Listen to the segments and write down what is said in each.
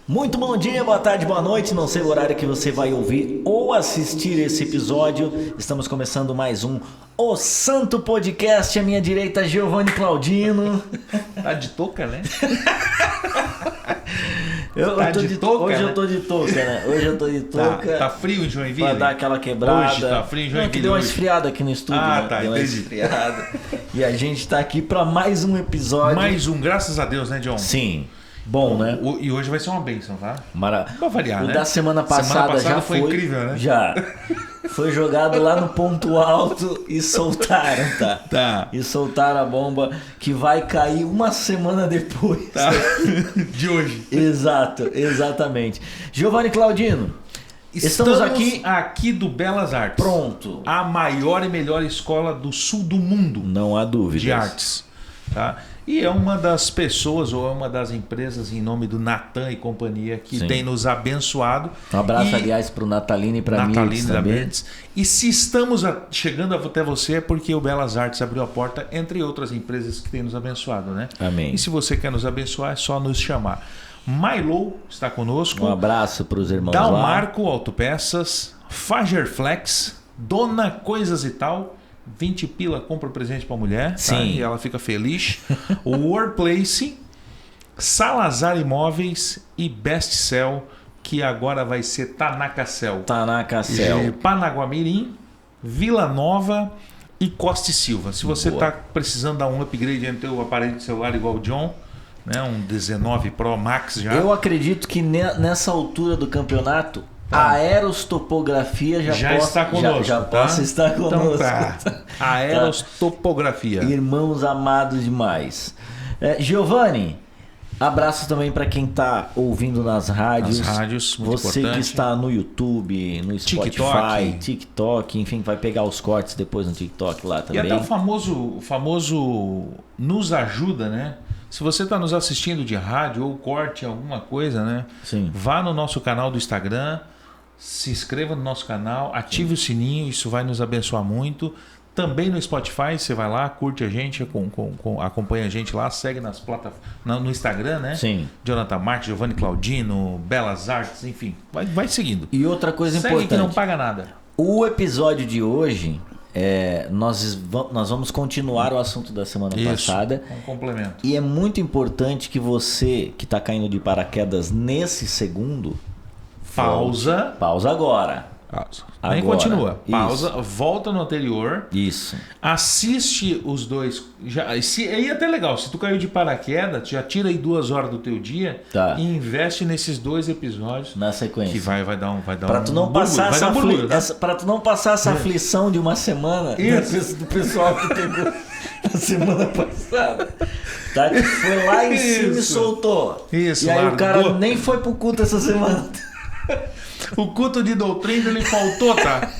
Muito bom dia, boa tarde, boa noite. Não sei o horário que você vai ouvir ou assistir esse episódio. Estamos começando mais um O Santo Podcast. À minha direita, Giovanni Claudino. Tá de touca, né? Hoje eu tô de touca, né? Hoje eu tô de touca. Tá frio em Joinville? Pra dar aquela quebrada. Hoje tá frio em Joinville. Não, que deu uma esfriada aqui no estúdio. Ah, né? tá, deu uma entendi. esfriada. E a gente tá aqui pra mais um episódio. Mais um, graças a Deus, né, John? Sim. Bom, né? E hoje vai ser uma bênção, tá? Pra variar, o né? da semana passada já foi incrível, né? Já. Foi jogado lá no ponto alto e soltaram, tá? Tá. E soltaram a bomba que vai cair uma semana depois. Tá. De hoje. Exato, exatamente. Giovanni Claudino, estamos aqui do Belas Artes. Pronto. A maior e melhor escola do sul do mundo. Não há dúvidas. De artes. Tá? E é uma das pessoas ou é uma das empresas em nome do Natan e companhia que Sim. tem nos abençoado. Um abraço, aliás, para o Natalino e para mim também. E se estamos chegando até você é porque o Belas Artes abriu a porta, entre outras empresas que tem nos abençoado, né? Amém. E se você quer nos abençoar, é só nos chamar. Milo está conosco. Um abraço para os irmãos lá. Dalmarco Autopeças, Fagerflex, Dona Coisas e Tal. 20 pila, compra o presente para a mulher. Sim. Tá? E ela fica feliz. O Workplace, Salazar Imóveis e Best Cell, que agora vai ser Tanaka Cell. Tanaka Cell. Panaguamirim, Vila Nova e Costa e Silva. Se você está precisando dar um upgrade no teu aparelho de celular igual o John, né, um 19 Pro Max já. Eu acredito que nessa altura do campeonato, a Aerostopografia já está conosco. Já tá? possa estar conosco. Então tá. A Aerostopografia. Irmãos amados demais. Giovanni, abraço também para quem está ouvindo nas rádios. Nas rádios, muito você importante. que está no YouTube, no Spotify, TikTok, enfim, vai pegar os cortes depois no TikTok lá também. E até o famoso nos ajuda, né? Se você está nos assistindo de rádio ou corte alguma coisa, né? Sim. Vá no nosso canal do Instagram, se inscreva no nosso canal, ative o sininho, isso vai nos abençoar muito. Também no Spotify, você vai lá, curte a gente, acompanha a gente lá, segue nas plataformas, no Instagram, né? Sim. Jonathan Marques, Giovanni Claudino, Belas Artes, enfim, vai seguindo. E outra coisa segue importante. Que não paga nada. O episódio de hoje, nós vamos continuar o assunto da semana passada. Um complemento. E é muito importante que você, que está caindo de paraquedas nesse segundo, pausa agora. Nem agora. Continua. Pausa, Isso. volta no anterior. Isso. Assiste os dois. Aí é até legal. Se tu caiu de paraquedas, já tira aí 2 horas do teu dia e investe nesses 2 episódios. Na sequência. Que vai dar pra tu não passar para tu não passar essa aflição de uma semana do pessoal que pegou na semana passada. Tá? Que foi lá em cima e soltou. Isso, e aí o cara nem foi pro culto essa semana. O culto de doutrina ele faltou, tá?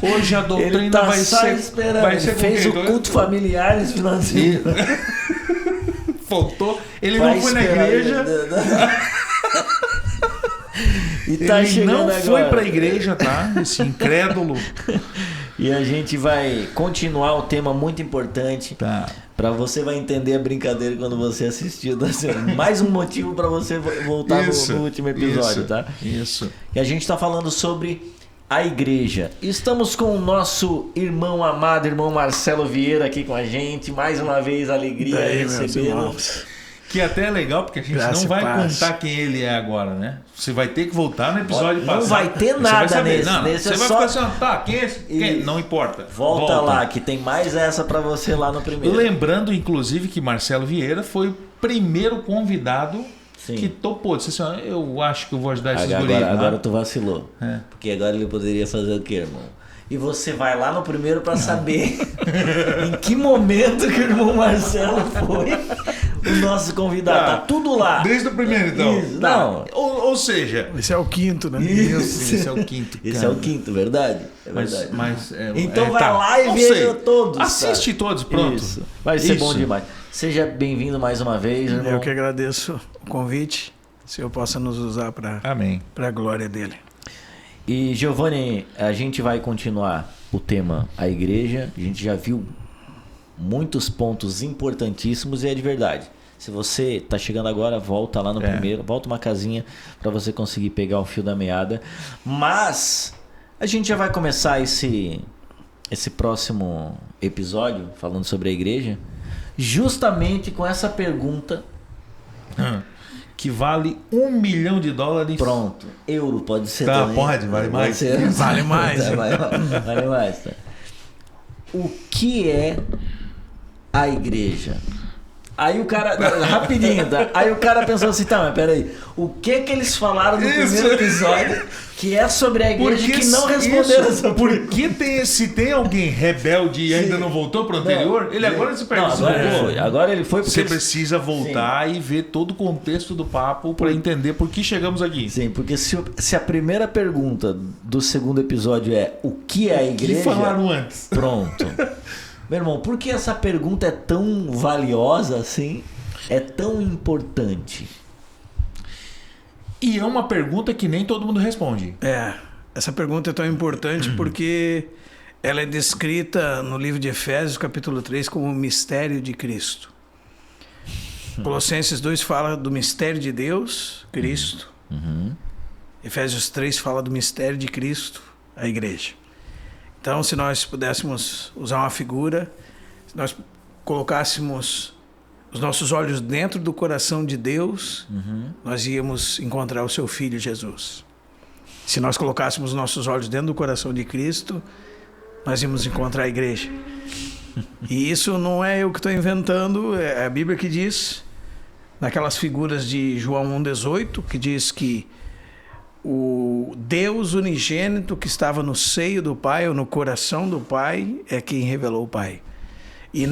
Hoje a doutrina ele tá vai só ser. Esperando. Vai ser ele fez o culto familiar nesse final de semana. Faltou. Ele não foi na igreja. E tá ele chegando não agora. foi pra igreja, tá? Esse incrédulo. E a gente vai continuar o tema muito importante. Tá. Pra você vai entender a brincadeira quando você assistiu. Mais um motivo pra você voltar no último episódio, tá? Isso. E a gente tá falando sobre a igreja. Estamos com o nosso irmão amado, irmão Marcelo Vieira aqui com a gente. Mais uma vez, alegria recebê-lo. Que até é legal, porque a gente não vai contar quem ele é agora, né? Você vai ter que voltar no episódio passado. Não vai ter nada nesse. Você vai ficar assim, tá, quem é esse? Quem? Não importa. Volta lá, que tem mais essa pra você lá no primeiro. Lembrando, inclusive, que Marcelo Vieira foi o primeiro convidado que topou. Disse assim, eu acho que eu vou ajudar esses guris. Agora tu vacilou. Porque agora ele poderia fazer o quê, irmão? E você vai lá no primeiro para saber em que momento que o irmão Marcelo foi o nosso convidado. Tá tudo lá. Desde o primeiro, então. Isso, não. Ou seja... Esse é o quinto, né? Esse é o quinto. Esse é o quinto, verdade? É verdade. Então vai lá e veja todos. Assiste todos, pronto. Isso. Vai ser bom demais. Seja bem-vindo mais uma vez, irmão. Eu que agradeço o convite. Se eu possa nos usar para a glória dele. E Giovanni, a gente vai continuar o tema a igreja. A gente já viu muitos pontos importantíssimos e é de verdade. Se você tá chegando agora, volta lá no primeiro, volta uma casinha para você conseguir pegar o fio da meada. Mas a gente já vai começar esse próximo episódio falando sobre a igreja, justamente com essa pergunta que vale $1 milhão. Pronto, euro pode ser tá, também. pode, vale mais. Vale mais. Vale mais. Tá. O que é a igreja? Aí o cara, rapidinho, tá? Aí o cara pensou assim, tá, mas peraí, o que eles falaram no primeiro episódio que é sobre a igreja porque que não responderam essa pergunta? Porque se tem alguém rebelde e ainda não voltou pro anterior, ele agora se perguntou. Agora ele foi porque você precisa voltar e ver todo o contexto do papo para entender por que chegamos aqui. Sim, porque se a primeira pergunta do segundo episódio é o que é a igreja? O que falaram antes? Pronto. Meu irmão, por que essa pergunta é tão valiosa assim? É tão importante? E é uma pergunta que nem todo mundo responde. Essa pergunta é tão importante porque ela é descrita no livro de Efésios, capítulo 3, como o mistério de Cristo. Colossenses 2 fala do mistério de Deus, Cristo. Efésios 3 fala do mistério de Cristo, a igreja. Então, se nós pudéssemos usar uma figura, se nós colocássemos os nossos olhos dentro do coração de Deus, nós íamos encontrar o seu Filho Jesus. Se nós colocássemos os nossos olhos dentro do coração de Cristo, nós íamos encontrar a igreja. E isso não é eu que estou inventando, é a Bíblia que diz, naquelas figuras de João 1,18, que diz que o Deus unigênito que estava no seio do Pai ou no coração do Pai é quem revelou o Pai. E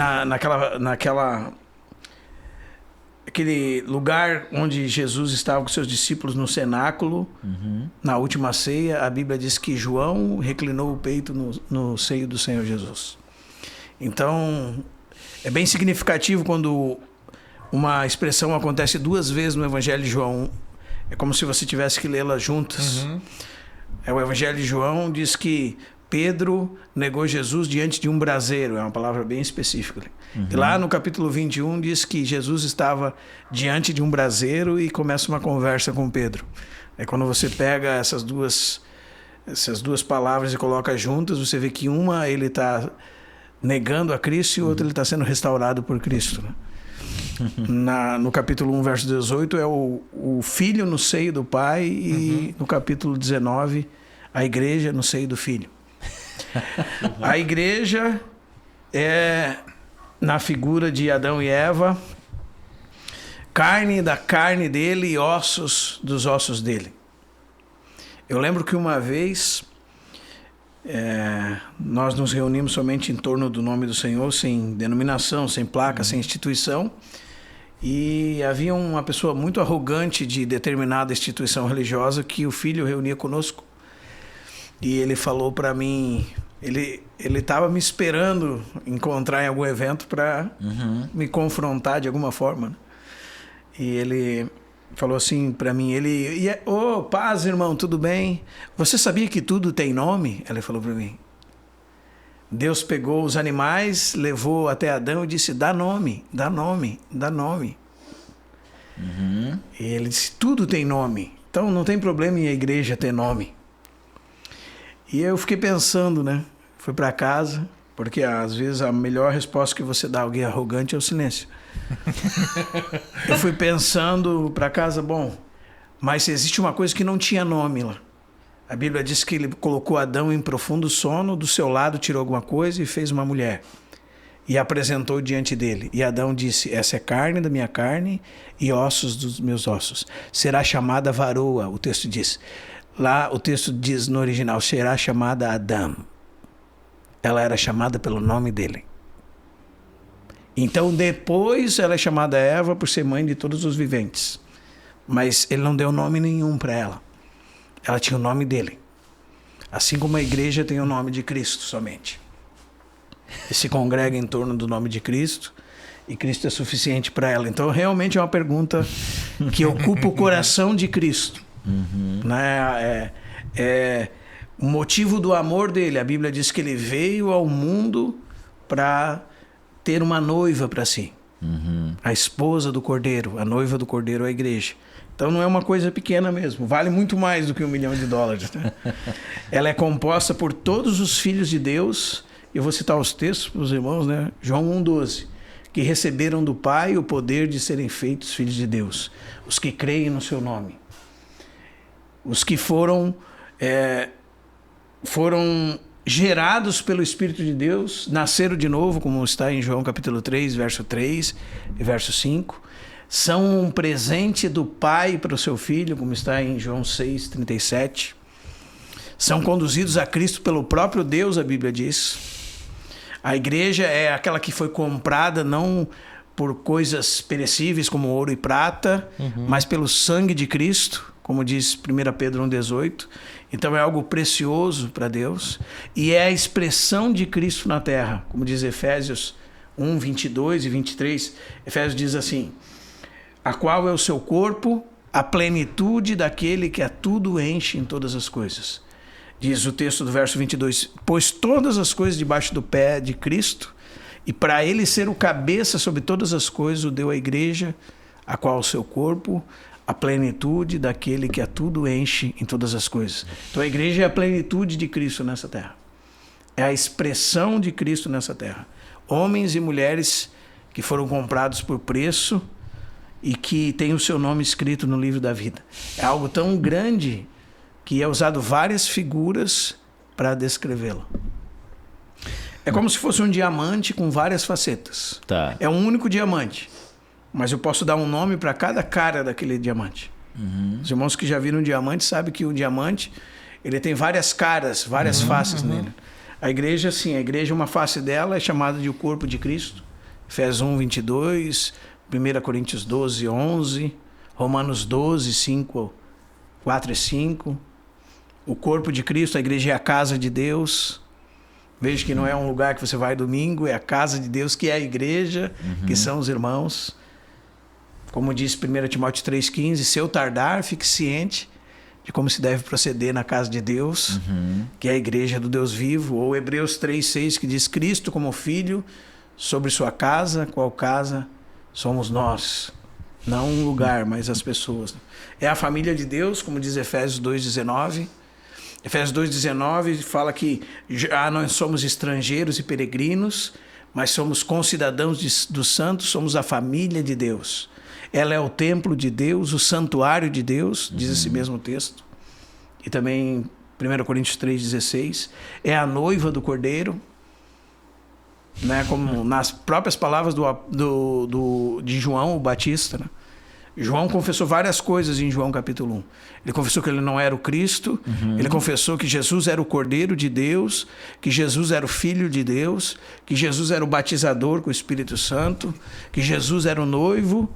aquele lugar onde Jesus estava com seus discípulos no cenáculo, na última ceia, a Bíblia diz que João reclinou o peito no seio do Senhor Jesus. Então, é bem significativo quando uma expressão acontece 2 vezes no Evangelho de João. É como se você tivesse que lê-las juntas. O Evangelho de João diz que Pedro negou Jesus diante de um braseiro. É uma palavra bem específica. E lá no capítulo 21 diz que Jesus estava diante de um braseiro e começa uma conversa com Pedro. É quando você pega essas duas palavras e coloca juntas, você vê que uma ele está negando a Cristo e outra ele está sendo restaurado por Cristo, né? No capítulo 1, verso 18, é o filho no seio do pai, e no capítulo 19, a igreja no seio do filho. A igreja é, na figura de Adão e Eva, carne da carne dele e ossos dos ossos dele. Eu lembro que uma vez nós nos reunimos somente em torno do nome do Senhor, sem denominação, sem placa, sem instituição. E havia uma pessoa muito arrogante de determinada instituição religiosa que o filho reunia conosco. E ele falou para mim, ele estava me esperando encontrar em algum evento para me confrontar de alguma forma. E ele falou assim para mim, paz, irmão, tudo bem? Você sabia que tudo tem nome? Ele falou para mim. Deus pegou os animais, levou até Adão e disse, dá nome, dá nome, dá nome. E ele disse, tudo tem nome, então não tem problema em a igreja ter nome. E eu fiquei pensando, né? Fui para casa, porque às vezes a melhor resposta que você dá a alguém arrogante é o silêncio. Eu fui pensando para casa, mas existe uma coisa que não tinha nome lá. A Bíblia diz que ele colocou Adão em profundo sono, do seu lado tirou alguma coisa e fez uma mulher. E apresentou diante dele. E Adão disse, essa é carne da minha carne e ossos dos meus ossos. Será chamada varoa, o texto diz. Lá o texto diz no original, será chamada Adão. Ela era chamada pelo nome dele. Então depois ela é chamada Eva por ser mãe de todos os viventes. Mas ele não deu nome nenhum para ela. Ela tinha o nome dele. Assim como a igreja tem o nome de Cristo somente. E se congrega em torno do nome de Cristo. E Cristo é suficiente para ela. Então realmente é uma pergunta que ocupa o coração de Cristo. Né? O motivo do amor dele. A Bíblia diz que ele veio ao mundo para ter uma noiva para si. A esposa do Cordeiro, a noiva do Cordeiro é a igreja. Então não é uma coisa pequena mesmo, vale muito mais do que $1 milhão. Né? Ela é composta por todos os filhos de Deus. Eu vou citar os textos para os irmãos, né? João 1,12. Que receberam do Pai o poder de serem feitos filhos de Deus. Os que creem no seu nome. Os que foram gerados pelo Espírito de Deus, nasceram de novo, como está em João capítulo 3, verso 3 e verso 5. São um presente do Pai para o seu Filho, como está em João 6, 37. São conduzidos a Cristo pelo próprio Deus, a Bíblia diz. A igreja é aquela que foi comprada não por coisas perecíveis como ouro e prata, mas pelo sangue de Cristo, como diz 1 Pedro 1,18. Então é algo precioso para Deus. E é a expressão de Cristo na terra, como diz Efésios 1, 22 e 23. Efésios diz assim: a qual é o seu corpo, a plenitude daquele que a tudo enche em todas as coisas. Diz o texto do verso 22, pois todas as coisas debaixo do pé de Cristo, e para ele ser o cabeça sobre todas as coisas, o deu à igreja, a qual o seu corpo, a plenitude daquele que a tudo enche em todas as coisas. Então a igreja é a plenitude de Cristo nessa terra. É a expressão de Cristo nessa terra. Homens e mulheres que foram comprados por preço e que têm o seu nome escrito no livro da vida. É algo tão grande que é usado várias figuras para descrevê-lo. É como se fosse um diamante com várias facetas. Tá. É um único diamante, mas eu posso dar um nome para cada cara daquele diamante. Os irmãos que já viram um diamante sabem que o diamante ele tem várias caras, várias faces nele. A igreja, sim, a igreja, uma face dela é chamada de o corpo de Cristo. Efésios 1, 22, 1 Coríntios 12, 11, Romanos 12, 5, 4 e 5. O corpo de Cristo, a igreja é a casa de Deus. Veja que não é um lugar que você vai domingo, é a casa de Deus, que é a igreja, que são os irmãos. Como diz 1 Timóteo 3,15, se eu tardar, fique ciente de como se deve proceder na casa de Deus, que é a igreja do Deus vivo. Ou Hebreus 3,6, que diz, Cristo como filho sobre sua casa, qual casa somos nós. Não um lugar, mas as pessoas. É a família de Deus, como diz Efésios 2,19. Efésios 2,19 fala que nós somos estrangeiros e peregrinos, mas somos concidadãos dos santos, somos a família de Deus. Ela é o templo de Deus, o santuário de Deus, diz esse mesmo texto. E também 1 Coríntios 3,16. É a noiva do Cordeiro, né? Como nas próprias palavras de João o Batista, né? João confessou várias coisas em João capítulo 1. Ele confessou que ele não era o Cristo, ele confessou que Jesus era o Cordeiro de Deus, que Jesus era o Filho de Deus, que Jesus era o batizador com o Espírito Santo, que Jesus era o noivo,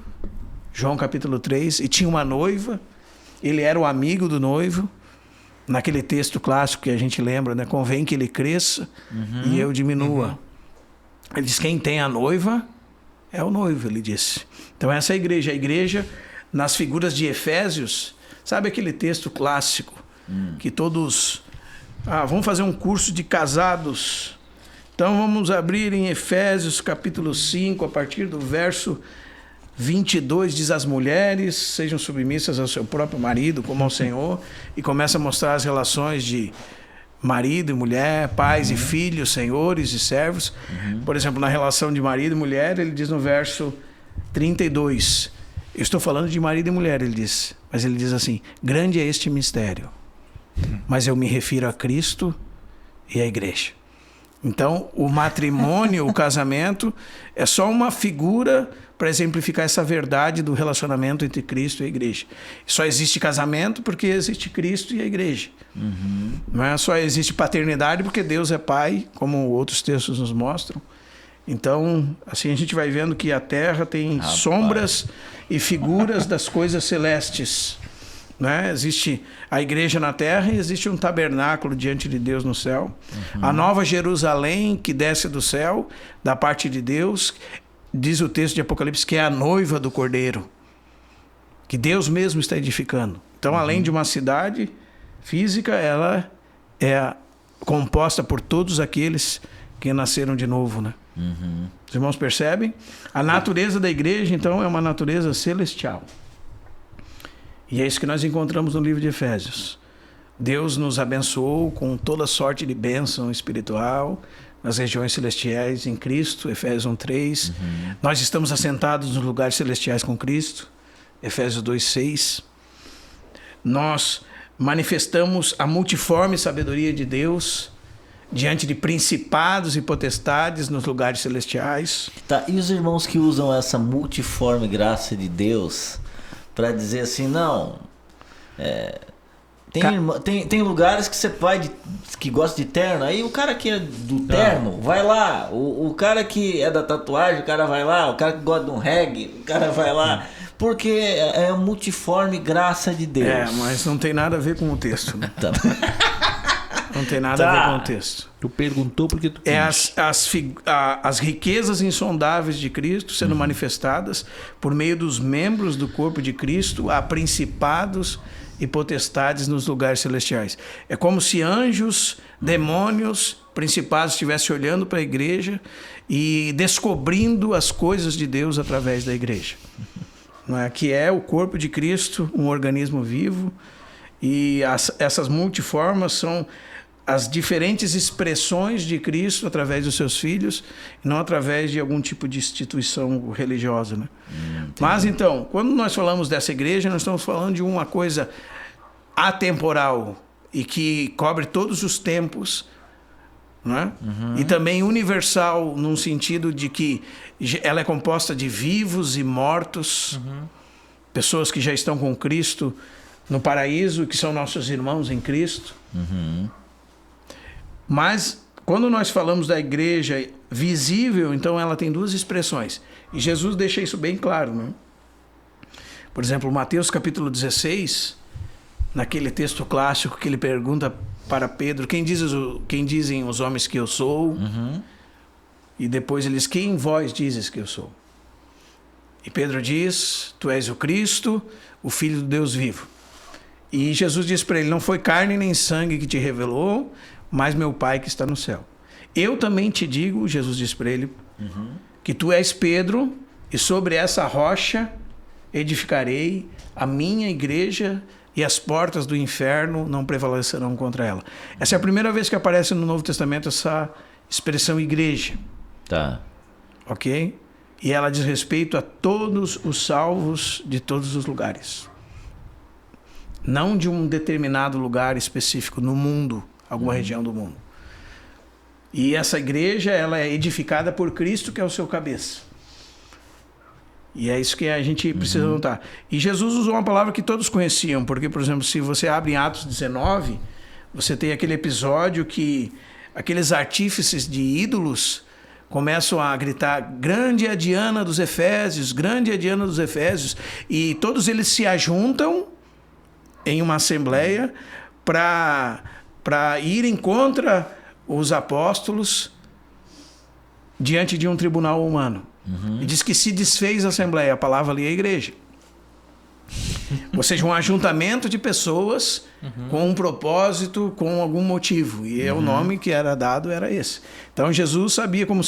João capítulo 3, e tinha uma noiva, ele era o amigo do noivo, naquele texto clássico que a gente lembra, né? Convém que ele cresça e eu diminua. Ele diz, quem tem a noiva é o noivo, ele disse. Então essa é a igreja nas figuras de Efésios, sabe aquele texto clássico que todos, vamos fazer um curso de casados, então vamos abrir em Efésios capítulo 5, a partir do verso 22, diz, as mulheres sejam submissas ao seu próprio marido como ao Senhor, e começa a mostrar as relações de marido e mulher, pais e filhos, senhores e servos. Por exemplo, na relação de marido e mulher, ele diz no verso 32, eu estou falando de marido e mulher, ele diz, mas ele diz assim, grande é este mistério, mas eu me refiro a Cristo e à igreja. Então, o matrimônio, o casamento, é só uma figura para exemplificar essa verdade do relacionamento entre Cristo e a igreja. Só existe casamento porque existe Cristo e a igreja. Não é só existe paternidade porque Deus é pai, como outros textos nos mostram. Então, assim a gente vai vendo que a terra tem sombras e figuras das coisas celestes. Né? Existe a igreja na terra e existe um tabernáculo diante de Deus no céu. A nova Jerusalém que desce do céu, da parte de Deus, diz o texto de Apocalipse que é a noiva do Cordeiro, que Deus mesmo está edificando. Então, além de uma cidade física, ela é composta por todos aqueles que nasceram de novo, né? Os irmãos percebem? A natureza da igreja, então, é uma natureza celestial. E é isso que nós encontramos no livro de Efésios. Deus nos abençoou com toda sorte de bênção espiritual nas regiões celestiais em Cristo, Efésios 1:3. Nós estamos assentados nos lugares celestiais com Cristo, Efésios 2:6. Nós manifestamos a multiforme sabedoria de Deus diante de principados e potestades nos lugares celestiais. Tá, e os irmãos que usam essa multiforme graça de Deus para dizer assim, não, tem lugares que você vai que gosta de terno, aí o cara que é do terno vai lá, o cara que é da tatuagem, o cara vai lá, o cara que gosta de um reggae, o cara vai lá, porque é a multiforme graça de Deus. Mas não tem nada a ver com o texto, né? Tá. Não tem nada a ver com o texto. Tu perguntou porque tu quis. As riquezas insondáveis de Cristo sendo manifestadas por meio dos membros do corpo de Cristo a principados e potestades nos lugares celestiais. É como se anjos, demônios, principados estivessem olhando para a igreja e descobrindo as coisas de Deus através da igreja. Não é? Que é o corpo de Cristo, um organismo vivo, e essas multiformas são as diferentes expressões de Cristo através dos seus filhos, e não através de algum tipo de instituição religiosa, né? Mas então, quando nós falamos dessa igreja, nós estamos falando de uma coisa atemporal e que cobre todos os tempos, né? E também universal, num sentido de que ela é composta de vivos e mortos, pessoas que já estão com Cristo no paraíso, que são nossos irmãos em Cristo. Mas quando nós falamos da igreja visível, então ela tem duas expressões. E Jesus deixa isso bem claro, né? Por exemplo, Mateus capítulo 16, naquele texto clássico que ele pergunta para Pedro, quem dizem os homens que eu sou? E depois ele diz, quem vós dizes que eu sou? E Pedro diz, tu és o Cristo, o Filho do Deus vivo. E Jesus diz para ele, não foi carne nem sangue que te revelou, mas meu Pai que está no céu. Eu também te digo, Jesus disse para ele, que tu és Pedro, e sobre essa rocha edificarei a minha igreja, e as portas do inferno não prevalecerão contra ela. Essa é a primeira vez que aparece no Novo Testamento essa expressão igreja. Tá. Ok? E ela diz respeito a todos os salvos de todos os lugares. Não de um determinado lugar específico no mundo, alguma região do mundo. E essa igreja, ela é edificada por Cristo, que é o seu cabeça. E é isso que a gente precisa notar. E Jesus usou uma palavra que todos conheciam, porque, por exemplo, se você abre em Atos 19, você tem aquele episódio que aqueles artífices de ídolos começam a gritar, grande é a Diana dos Efésios, grande é a Diana dos Efésios, e todos eles se ajuntam em uma assembleia para irem contra os apóstolos diante de um tribunal humano. E diz que se desfez a assembleia, a palavra ali é a igreja. Ou seja, um ajuntamento de pessoas com um propósito, com algum motivo. E o nome que era dado era esse. Então Jesus sabia como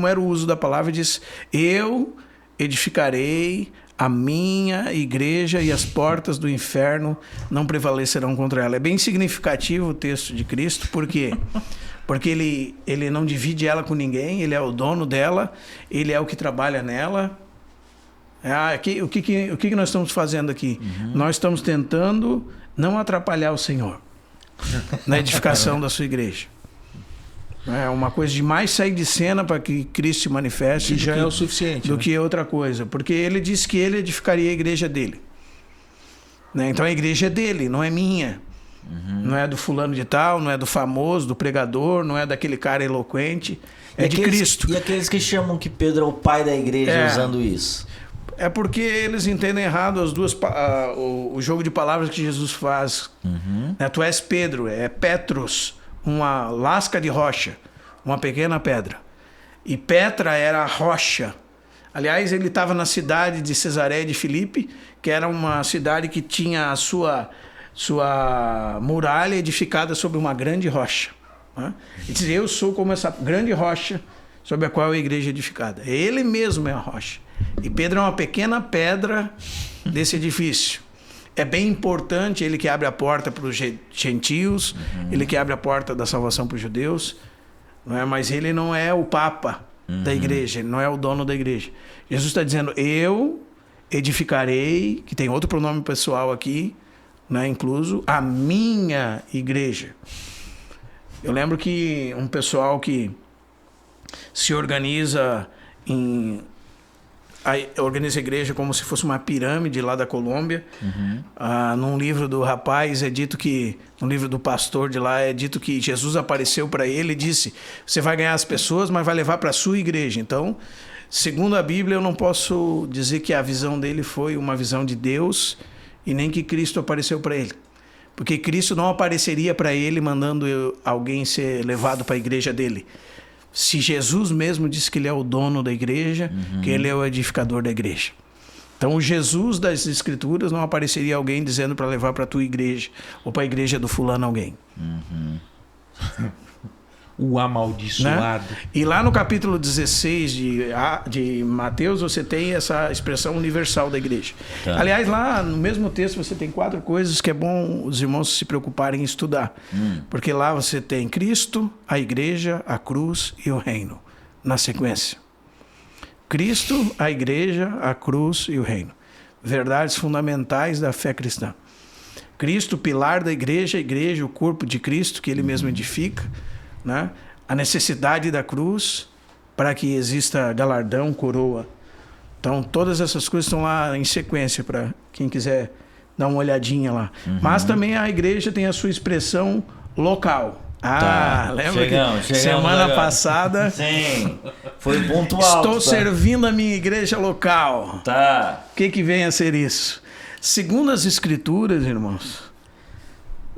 era o uso da palavra e diz, eu edificarei a minha igreja e as portas do inferno não prevalecerão contra ela. É bem significativo o texto de Cristo, por quê? Porque ele não divide ela com ninguém, ele é o dono dela, ele é o que trabalha nela. O que nós estamos fazendo aqui? Nós estamos tentando não atrapalhar o Senhor na edificação da sua igreja. É uma coisa de mais sair de cena para que Cristo se manifeste. Que já é o suficiente. Do que outra coisa. Porque ele disse que ele edificaria a igreja dele. Né? Então a igreja é dele, não é minha. Não é do fulano de tal, não é do famoso, do pregador, não é daquele cara eloquente. É de Cristo. E aqueles que chamam que Pedro é o pai da igreja usando isso? É porque eles entendem errado o jogo de palavras que Jesus faz. Né? Tu és Pedro, é Petros, uma lasca de rocha, uma pequena pedra. E Petra era a rocha. Aliás, ele estava na cidade de Cesareia de Filipe, que era uma cidade que tinha a sua muralha edificada sobre uma grande rocha. Né? E diz, eu sou como essa grande rocha sobre a qual a igreja é edificada. Ele mesmo é a rocha. E Pedro é uma pequena pedra desse edifício. É bem importante, ele que abre a porta para os gentios, ele que abre a porta da salvação para os judeus, não é? Mas ele não é o papa da igreja, ele não é o dono da igreja. Jesus está dizendo, eu edificarei, que tem outro pronome pessoal aqui, né, incluso, a minha igreja. Eu lembro que um pessoal que se organiza organiza a igreja como se fosse uma pirâmide lá da Colômbia. Num livro do rapaz é dito que, no livro do pastor de lá é dito que Jesus apareceu para ele e disse, você vai ganhar as pessoas, mas vai levar para a sua igreja. Então, segundo a Bíblia, eu não posso dizer que a visão dele foi uma visão de Deus e nem que Cristo apareceu para ele. Porque Cristo não apareceria para ele mandando alguém ser levado para a igreja dele. Se Jesus mesmo disse que ele é o dono da igreja, que ele é o edificador da igreja. Então, o Jesus das Escrituras não apareceria alguém dizendo para levar para a tua igreja ou para a igreja do fulano alguém. O amaldiçoado. Né? E lá no capítulo 16 de Mateus, você tem essa expressão universal da igreja. Tá. Aliás, lá no mesmo texto você tem 4 coisas que é bom os irmãos se preocuparem em estudar. Porque lá você tem Cristo, a igreja, a cruz e o reino, na sequência. Cristo, a igreja, a cruz e o reino. Verdades fundamentais da fé cristã. Cristo, pilar da igreja, a igreja, o corpo de Cristo, que ele mesmo edifica. Né? A necessidade da cruz para que exista galardão, coroa. Então, todas essas coisas estão lá em sequência para quem quiser dar uma olhadinha lá. Mas também a igreja tem a sua expressão local. Lembra que semana passada... Sim, foi pontual. Estou servindo a minha igreja local. O que vem a ser isso? Segundo as Escrituras, irmãos,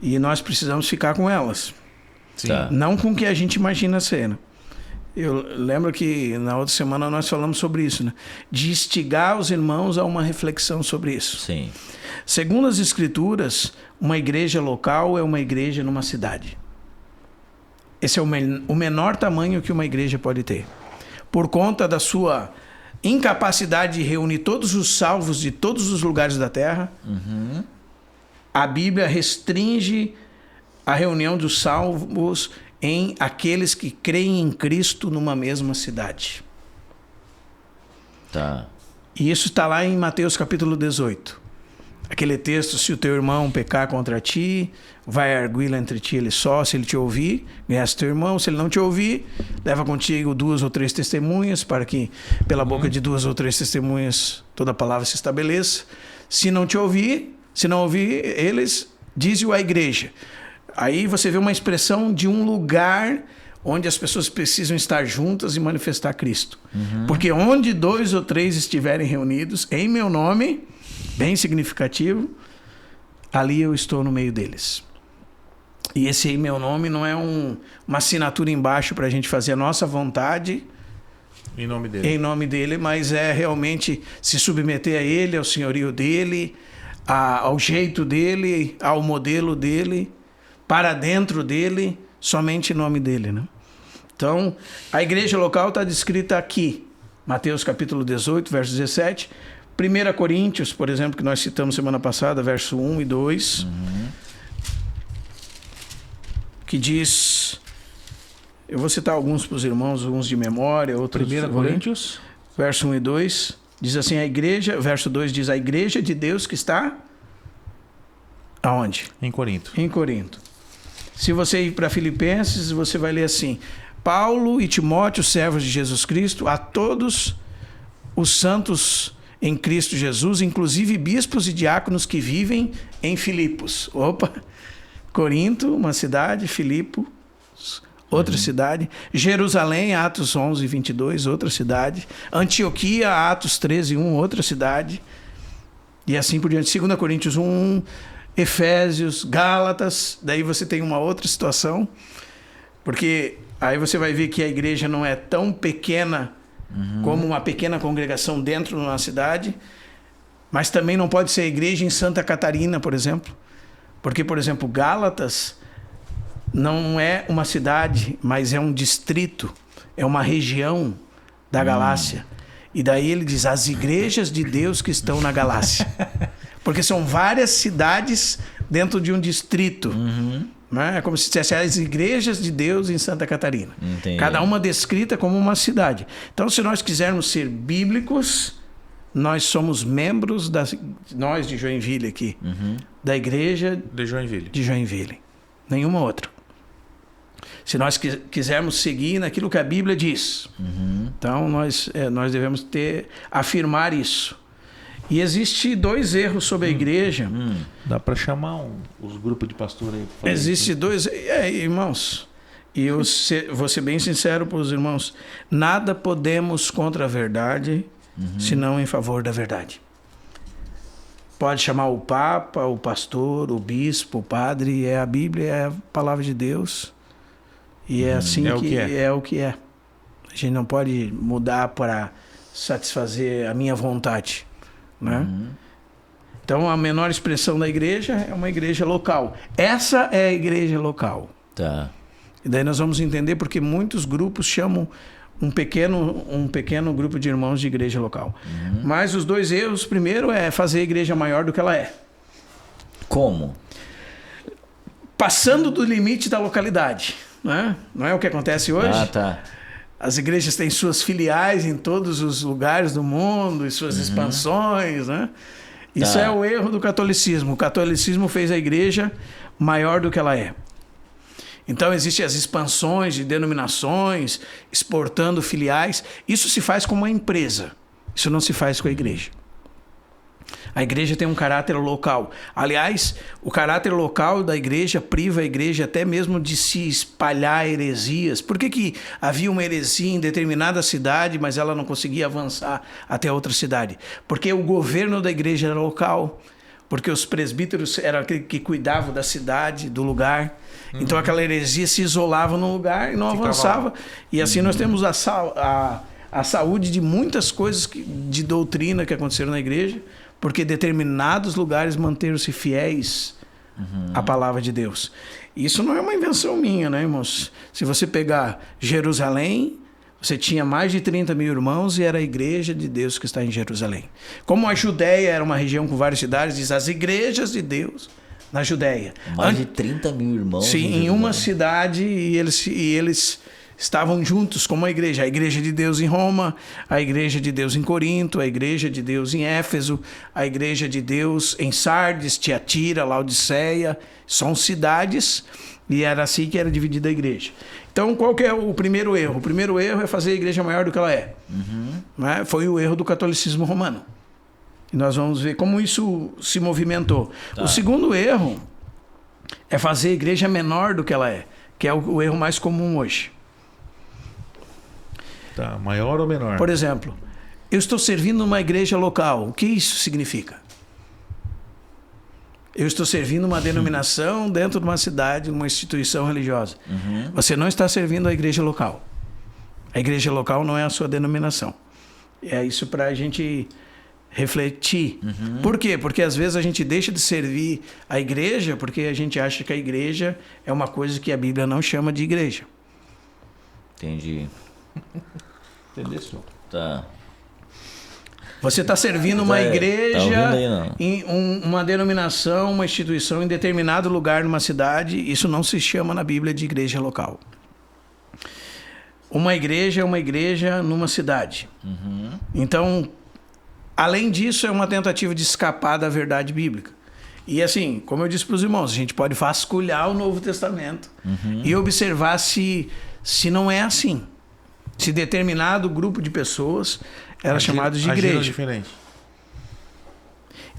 e nós precisamos ficar com elas. Não com o que a gente imagina ser. Né? Eu lembro que na outra semana nós falamos sobre isso, né? De instigar os irmãos a uma reflexão sobre isso. Sim. Segundo as Escrituras, uma igreja local é uma igreja numa cidade. Esse é o menor tamanho que uma igreja pode ter. Por conta da sua incapacidade de reunir todos os salvos de todos os lugares da terra, a Bíblia restringe a reunião dos salvos em aqueles que creem em Cristo numa mesma cidade. E isso está lá em Mateus capítulo 18. Aquele texto, se o teu irmão pecar contra ti, vai arguí-lo entre ti ele só, se ele te ouvir, ganhaste teu irmão, se ele não te ouvir, leva contigo 2 ou 3 testemunhas, para que pela boca de 2 ou 3 testemunhas toda palavra se estabeleça. Se não ouvir eles, dize-o à igreja. Aí você vê uma expressão de um lugar onde as pessoas precisam estar juntas e manifestar Cristo. Porque onde 2 ou 3 estiverem reunidos em meu nome, bem significativo, ali eu estou no meio deles. E esse em meu nome não é uma assinatura embaixo para a gente fazer a nossa vontade em nome dele, mas é realmente se submeter a ele, ao senhorio dele, ao jeito dele, ao modelo dele, para dentro dele, somente em nome dele. Né? Então, a igreja local está descrita aqui, Mateus capítulo 18, verso 17, 1 Coríntios, por exemplo, que nós citamos semana passada, verso 1 e 2, que diz, eu vou citar alguns para os irmãos, uns de memória, outros... 1 Coríntios, verso 1 e 2, diz assim, a igreja, verso 2 diz, a igreja de Deus que está aonde? Em Corinto. Em Corinto. Se você ir para Filipenses, você vai ler assim, Paulo e Timóteo, servos de Jesus Cristo, a todos os santos em Cristo Jesus, inclusive bispos e diáconos que vivem em Filipos. Corinto, uma cidade, Filipos, outra cidade. Jerusalém, Atos 11, 22, outra cidade. Antioquia, Atos 13, 1, outra cidade. E assim por diante. 2 Coríntios 1, Efésios, Gálatas. Daí você tem uma outra situação. Porque aí você vai ver que a igreja não é tão pequena como uma pequena congregação dentro de uma cidade. Mas também não pode ser igreja em Santa Catarina, por exemplo. Porque, por exemplo, Gálatas não é uma cidade, mas é um distrito. é uma região da galáxia. E daí ele diz, as igrejas de Deus que estão na galáxia. Porque são várias cidades dentro de um distrito. Né? É como se dissesse as igrejas de Deus em Santa Catarina. Entendi. Cada uma descrita como uma cidade. Então, se nós quisermos ser bíblicos, nós somos membros, nós de Joinville aqui, da igreja De Joinville. Nenhuma outra. Se nós quisermos seguir naquilo que a Bíblia diz. Então, nós devemos afirmar isso. E existe 2 erros sobre a igreja. Dá para chamar os grupos de pastor aí? Existe 2... irmãos, e eu vou ser bem sincero para os irmãos, nada podemos contra a verdade, senão em favor da verdade. Pode chamar o Papa, o pastor, o bispo, o padre, a Bíblia, é a palavra de Deus. E é assim é o que é. A gente não pode mudar para satisfazer a minha vontade. Né? Então, a menor expressão da igreja é uma igreja local. Essa é a igreja local. Tá. E daí nós vamos entender porque muitos grupos chamam um pequeno grupo de irmãos de igreja local. Mas os 2 erros, primeiro é fazer a igreja maior do que ela é. Como? Passando do limite da localidade. Né? Não é o que acontece hoje? Ah, tá. As igrejas têm suas filiais em todos os lugares do mundo e suas expansões, né? Isso é o erro do catolicismo. O catolicismo fez a igreja maior do que ela é. Então, existem as expansões de denominações, exportando filiais. Isso se faz com uma empresa. Isso não se faz com a igreja. A igreja tem um caráter local. Aliás, o caráter local da igreja priva a igreja até mesmo de se espalhar heresias. Por que havia uma heresia em determinada cidade, mas ela não conseguia avançar até outra cidade? Porque o governo da igreja era local, porque os presbíteros eram aqueles que cuidavam da cidade, do lugar. Então aquela heresia se isolava num lugar e não avançava. E assim nós temos a saúde de muitas coisas de doutrina que aconteceram na igreja, porque determinados lugares manteram-se fiéis à palavra de Deus. Isso não é uma invenção minha, né, irmãos? Se você pegar Jerusalém, você tinha mais de 30 mil irmãos e era a igreja de Deus que está em Jerusalém. Como a Judéia era uma região com várias cidades, diz as igrejas de Deus na Judéia. Mais de 30 mil irmãos. Sim, em uma cidade e eles estavam juntos como a igreja de Deus em Roma, a igreja de Deus em Corinto, a igreja de Deus em Éfeso, a igreja de Deus em Sardes, Tiatira, Laodiceia, são cidades e era assim que era dividida a igreja. Então, qual que é o primeiro erro? O primeiro erro é fazer a igreja maior do que ela é. Né? Foi o erro do catolicismo romano. E nós vamos ver como isso se movimentou. Tá. O segundo erro é fazer a igreja menor do que ela é, que é o erro mais comum hoje. Tá, maior ou menor? Por exemplo, eu estou servindo uma igreja local. O que isso significa? Eu estou servindo uma denominação dentro de uma cidade, uma instituição religiosa. Você não está servindo a igreja local. A igreja local não é a sua denominação. É isso para a gente refletir. Por quê? Porque às vezes a gente deixa de servir a igreja porque a gente acha que a igreja é uma coisa que a Bíblia não chama de igreja. Entendi. Entendeu, senhor? Tá. Você está servindo uma igreja, aí, uma denominação, uma instituição em determinado lugar numa cidade. Isso não se chama na Bíblia de igreja local. Uma igreja é uma igreja numa cidade. Então, além disso, é uma tentativa de escapar da verdade bíblica. E assim, como eu disse para os irmãos, a gente pode vasculhar o Novo Testamento e observar se não é assim. Se determinado grupo de pessoas era chamado de igreja. Diferente.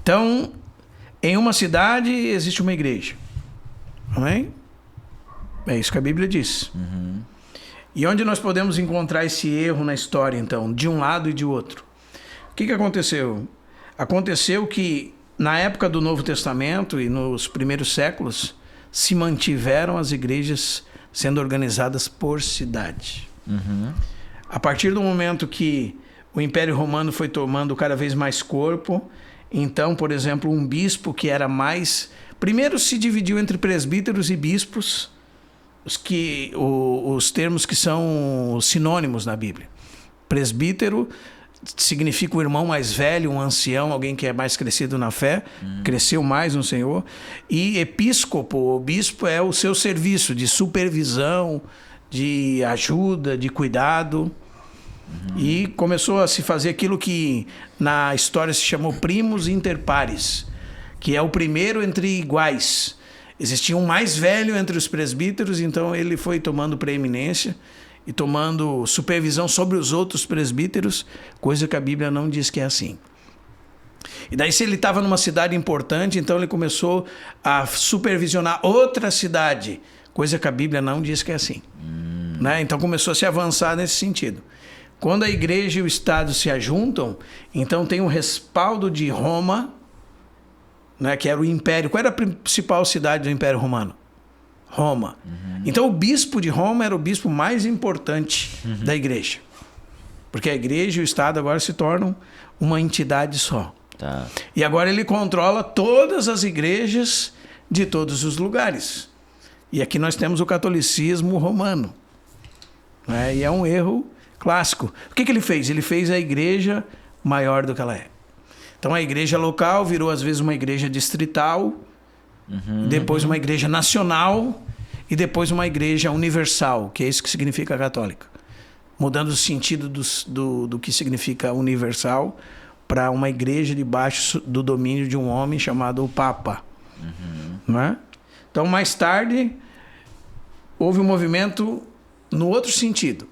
Então, em uma cidade existe uma igreja. Amém? É isso que a Bíblia diz. E onde nós podemos encontrar esse erro na história, então, de um lado e de outro? O que aconteceu? Aconteceu que, na época do Novo Testamento e nos primeiros séculos, se mantiveram as igrejas sendo organizadas por cidade. A partir do momento que o Império Romano foi tomando cada vez mais corpo, então, por exemplo, um bispo que era mais... Primeiro se dividiu entre presbíteros e bispos, os termos que são sinônimos na Bíblia. Presbítero significa o irmão mais velho, um ancião, alguém que é mais crescido na fé, cresceu mais no Senhor. E episcopo, o bispo, é o seu serviço de supervisão, de ajuda, de cuidado. E começou a se fazer aquilo que na história se chamou primus inter pares, que é o primeiro entre iguais. Existia um mais velho entre os presbíteros, então ele foi tomando preeminência e tomando supervisão sobre os outros presbíteros, coisa que a Bíblia não diz que é assim. E daí, se ele estava numa cidade importante, então ele começou a supervisionar outra cidade, coisa que a Bíblia não diz que é assim. Né? Então começou a se avançar nesse sentido. Quando a igreja e o Estado se ajuntam, então tem um respaldo de Roma, né, que era o império. Qual era a principal cidade do Império Romano? Roma. Então o bispo de Roma era o bispo mais importante da igreja. Porque a igreja e o Estado agora se tornam uma entidade só. Tá. E agora ele controla todas as igrejas de todos os lugares. E aqui nós temos o catolicismo romano. Né? E é um erro clássico. O que ele fez? Ele fez a igreja maior do que ela é. Então a igreja local virou às vezes uma igreja distrital, depois uma igreja nacional e depois uma igreja universal, que é isso que significa católica. Mudando o sentido do que significa universal para uma igreja debaixo do domínio de um homem chamado o Papa. Né? Então mais tarde houve um movimento no outro sentido.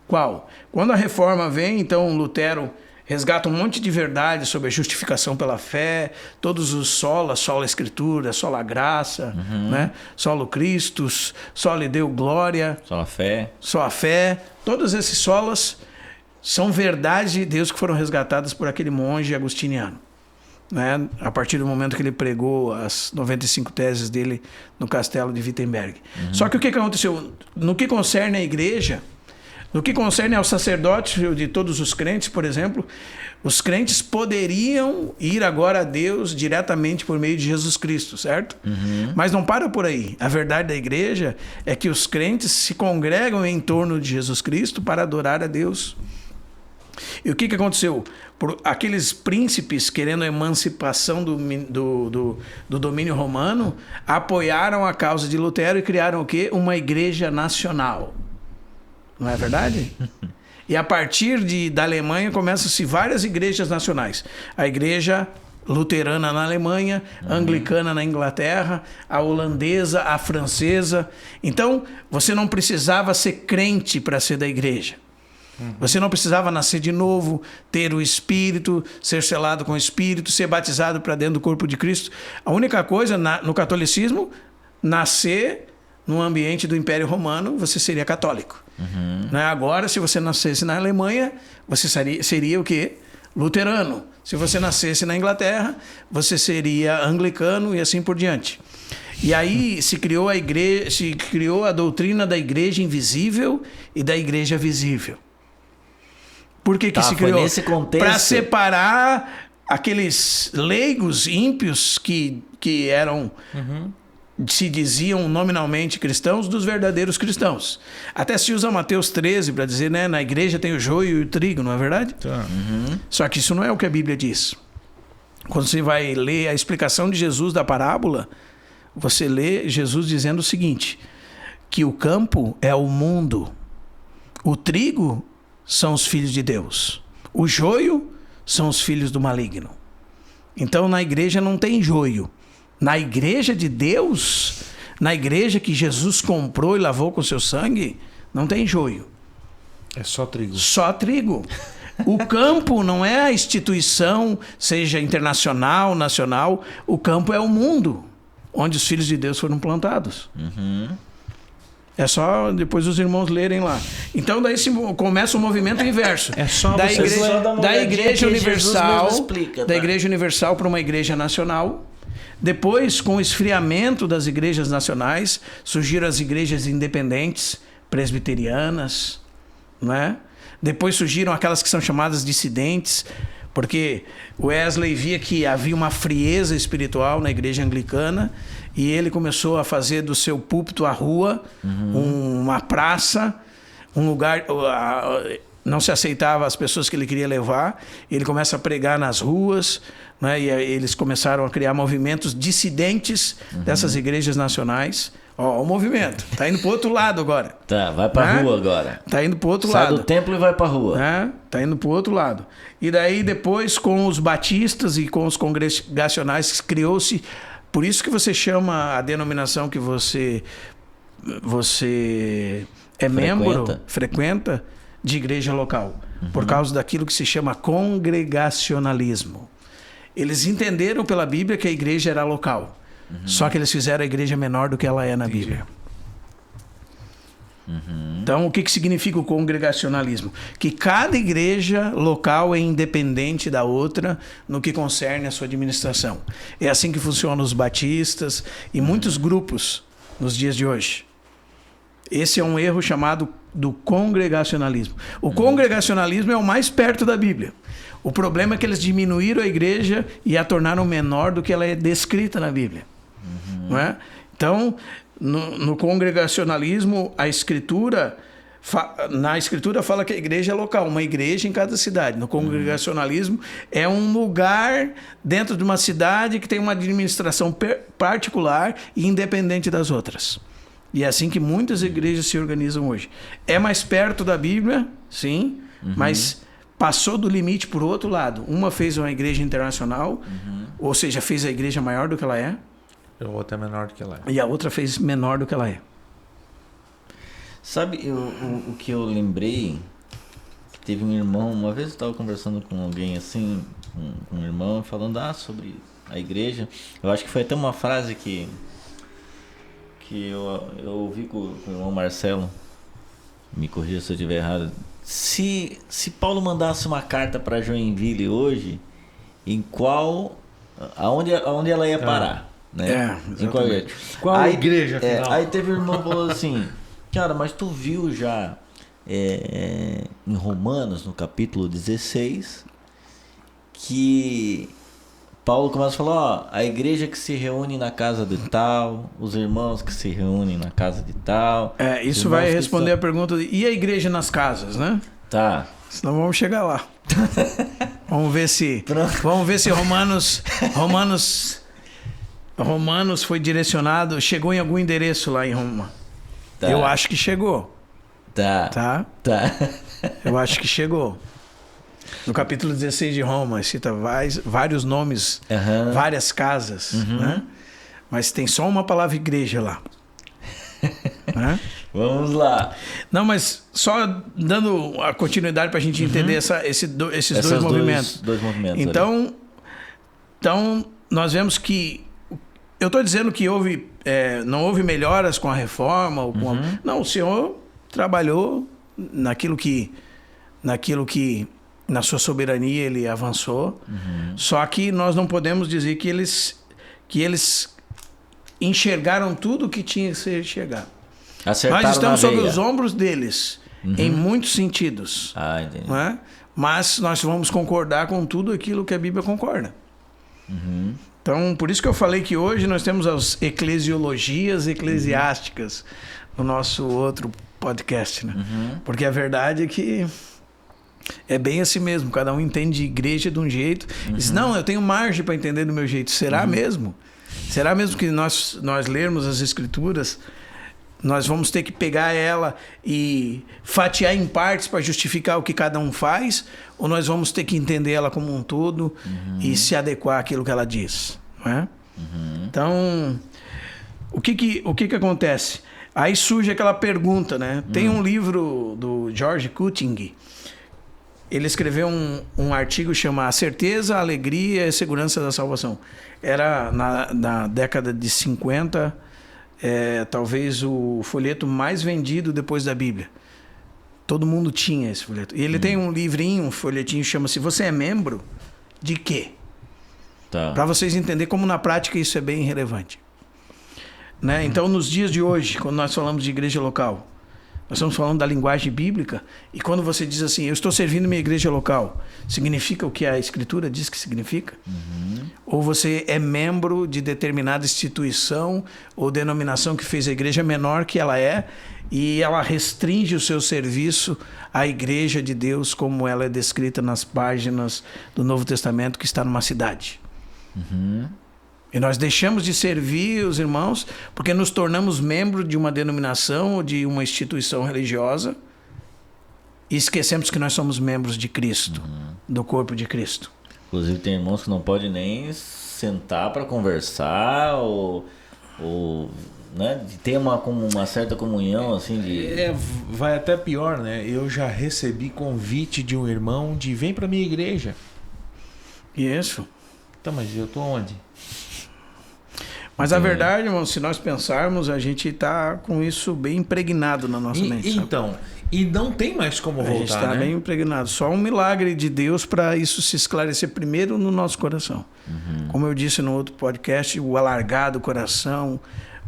Qual? Quando a reforma vem, então Lutero resgata um monte de verdade sobre a justificação pela fé, todos os sola escritura, sola graça, né? Solo Christus, soli Deo glória, só a fé, todos esses solas são verdades de Deus que foram resgatadas por aquele monge agostiniano, né? A partir do momento que ele pregou as 95 teses dele no castelo de Wittenberg. Só que o que aconteceu? No que concerne à igreja, no que concerne ao sacerdócio de todos os crentes, por exemplo, os crentes poderiam ir agora a Deus diretamente por meio de Jesus Cristo, certo? Mas não para por aí. A verdade da igreja é que os crentes se congregam em torno de Jesus Cristo para adorar a Deus. E o que aconteceu? Aqueles príncipes querendo a emancipação do domínio romano apoiaram a causa de Lutero e criaram o quê? Uma igreja nacional. Não é verdade? E a partir da Alemanha começam-se várias igrejas nacionais. A igreja luterana na Alemanha, a anglicana na Inglaterra, a holandesa, a francesa. Então, você não precisava ser crente para ser da igreja. Você não precisava nascer de novo, ter o Espírito, ser selado com o Espírito, ser batizado para dentro do corpo de Cristo. A única coisa no catolicismo, nascer no ambiente do Império Romano, você seria católico. Né? Agora, se você nascesse na Alemanha, você seria o quê? Luterano. Se você nascesse na Inglaterra, você seria anglicano e assim por diante. E aí se criou a doutrina da igreja invisível e da igreja visível. Por que se criou? Para separar aqueles leigos ímpios que eram... se diziam nominalmente cristãos dos verdadeiros cristãos. Até se usa Mateus 13 para dizer, né, na igreja tem o joio e o trigo, não é verdade? Só que isso não é o que a Bíblia diz. Quando você vai ler a explicação de Jesus da parábola, você lê Jesus dizendo o seguinte, que o campo é o mundo, o trigo são os filhos de Deus, o joio são os filhos do maligno. Então na igreja não tem joio. Na igreja de Deus, na igreja que Jesus comprou e lavou com seu sangue, não tem joio. É só trigo. Só trigo. O campo não é a instituição, seja internacional, nacional. O campo é o mundo, onde os filhos de Deus foram plantados. É só depois os irmãos lerem lá. Então daí começa o movimento inverso. É só da igreja universal, explica, tá? Da igreja universal para uma igreja nacional. Depois, com o esfriamento das igrejas nacionais, surgiram as igrejas independentes, presbiterianas, né? Depois surgiram aquelas que são chamadas dissidentes. Porque Wesley via que havia uma frieza espiritual na igreja anglicana e ele começou a fazer do seu púlpito a rua, uma praça, um lugar... Não se aceitava as pessoas que ele queria levar. Ele começa a pregar nas ruas, né? E eles começaram a criar movimentos dissidentes dessas igrejas nacionais. Ó, o movimento. Tá indo pro outro lado agora. Tá, vai pra rua agora. Tá indo pro outro lado. Sai do templo e vai pra rua. Tá indo pro outro lado. E daí depois com os batistas e com os congregacionais criou-se... Por isso que você chama a denominação que você membro, frequenta, de igreja local. Por causa daquilo que se chama congregacionalismo. Eles entenderam pela Bíblia que a igreja era local. Só que eles fizeram a igreja menor do que ela é na Bíblia. Então, o que significa o congregacionalismo? Que cada igreja local é independente da outra no que concerne a sua administração. É assim que funcionam os batistas e muitos grupos nos dias de hoje. Esse é um erro chamado do congregacionalismo. O congregacionalismo é o mais perto da Bíblia. O problema é que eles diminuíram a igreja e a tornaram menor do que ela é descrita na Bíblia. Não é? Então, no congregacionalismo, na Escritura fala que a igreja é local, uma igreja em cada cidade. No congregacionalismo, é um lugar dentro de uma cidade que tem uma administração particular e independente das outras. E é assim que muitas igrejas se organizam hoje. É mais perto da Bíblia, sim, mas passou do limite por outro lado. Uma fez uma igreja internacional, ou seja, fez a igreja maior do que ela é. A outra é menor do que ela é. E a outra fez menor do que ela é. Sabe o que eu lembrei? Que teve um irmão, uma vez eu estava conversando com alguém assim, com um irmão, falando sobre a igreja. Eu acho que foi até uma frase que eu ouvi com o irmão Marcelo, me corrija se eu estiver errado. Se Paulo mandasse uma carta para Joinville hoje, aonde ela ia parar? Né? Qual igreja, afinal? Aí teve um irmão que falou assim, cara, mas tu viu já em Romanos, no capítulo 16, que Paulo começa a falar, a igreja que se reúne na casa de tal, os irmãos que se reúnem na casa de tal. Isso vai responder a pergunta e a igreja nas casas, né? Tá. Senão vamos chegar lá. Vamos ver se Romanos foi direcionado, chegou em algum endereço lá em Roma. Tá. Eu acho que chegou. Tá. Eu acho que chegou. No capítulo 16 de Roma, cita vários nomes, várias casas, né? Mas tem só uma palavra igreja lá. Né? Vamos lá. Não, mas só dando a continuidade para a gente entender esses dois movimentos. Dois movimentos. Então, nós vemos que... Eu estou dizendo que não houve melhoras com a reforma. Não, o Senhor trabalhou naquilo que na sua soberania ele avançou. Só que nós não podemos dizer que eles enxergaram tudo o que tinha que ser enxergado. Acertaram nós estamos sobre veia. os ombros deles, em muitos sentidos. Entendi. Não é? Mas nós vamos concordar com tudo aquilo que a Bíblia concorda. Então, por isso que eu falei que hoje nós temos as eclesiologias eclesiásticas no nosso outro podcast, né? Porque a verdade é que é bem assim mesmo, cada um entende igreja de um jeito. Diz, não, eu tenho margem para entender do meu jeito. Será mesmo? Será mesmo que nós lermos as Escrituras, nós vamos ter que pegar ela e fatiar em partes para justificar o que cada um faz? Ou nós vamos ter que entender ela como um todo e se adequar àquilo que ela diz? Não é? Então, o que acontece? Aí surge aquela pergunta, né? Tem um livro do George Cutting. Ele escreveu um artigo chamado A Certeza, a Alegria e a Segurança da Salvação. Era na década de 50, talvez o folheto mais vendido depois da Bíblia. Todo mundo tinha esse folheto. E ele tem um livrinho, um folhetinho, chama-se Você é Membro de Quê? Tá. Para vocês entenderem como na prática isso é bem relevante. Né? Então, nos dias de hoje, quando nós falamos de igreja local, Nós estamos falando da linguagem bíblica. E quando você diz assim, eu estou servindo minha igreja local, significa o que a Escritura diz que significa? Ou você é membro de determinada instituição ou denominação que fez a igreja menor que ela é, e ela restringe o seu serviço à igreja de Deus como ela é descrita nas páginas do Novo Testamento que está numa cidade. E nós deixamos de servir os irmãos porque nos tornamos membros de uma denominação ou de uma instituição religiosa e esquecemos que nós somos membros de Cristo, do corpo de Cristo. Inclusive tem irmãos que não podem nem sentar para conversar ou né, de ter uma certa comunhão assim de... Vai até pior, né? Eu já recebi convite de um irmão de vem para minha igreja. Isso. Tá, mas eu tô onde? Mas a verdade, irmão, se nós pensarmos, a gente está com isso bem impregnado na nossa mente. Então, e não tem mais como voltar, a gente está bem impregnado. Só um milagre de Deus para isso se esclarecer primeiro no nosso coração. Como eu disse no outro podcast, o alargar do coração,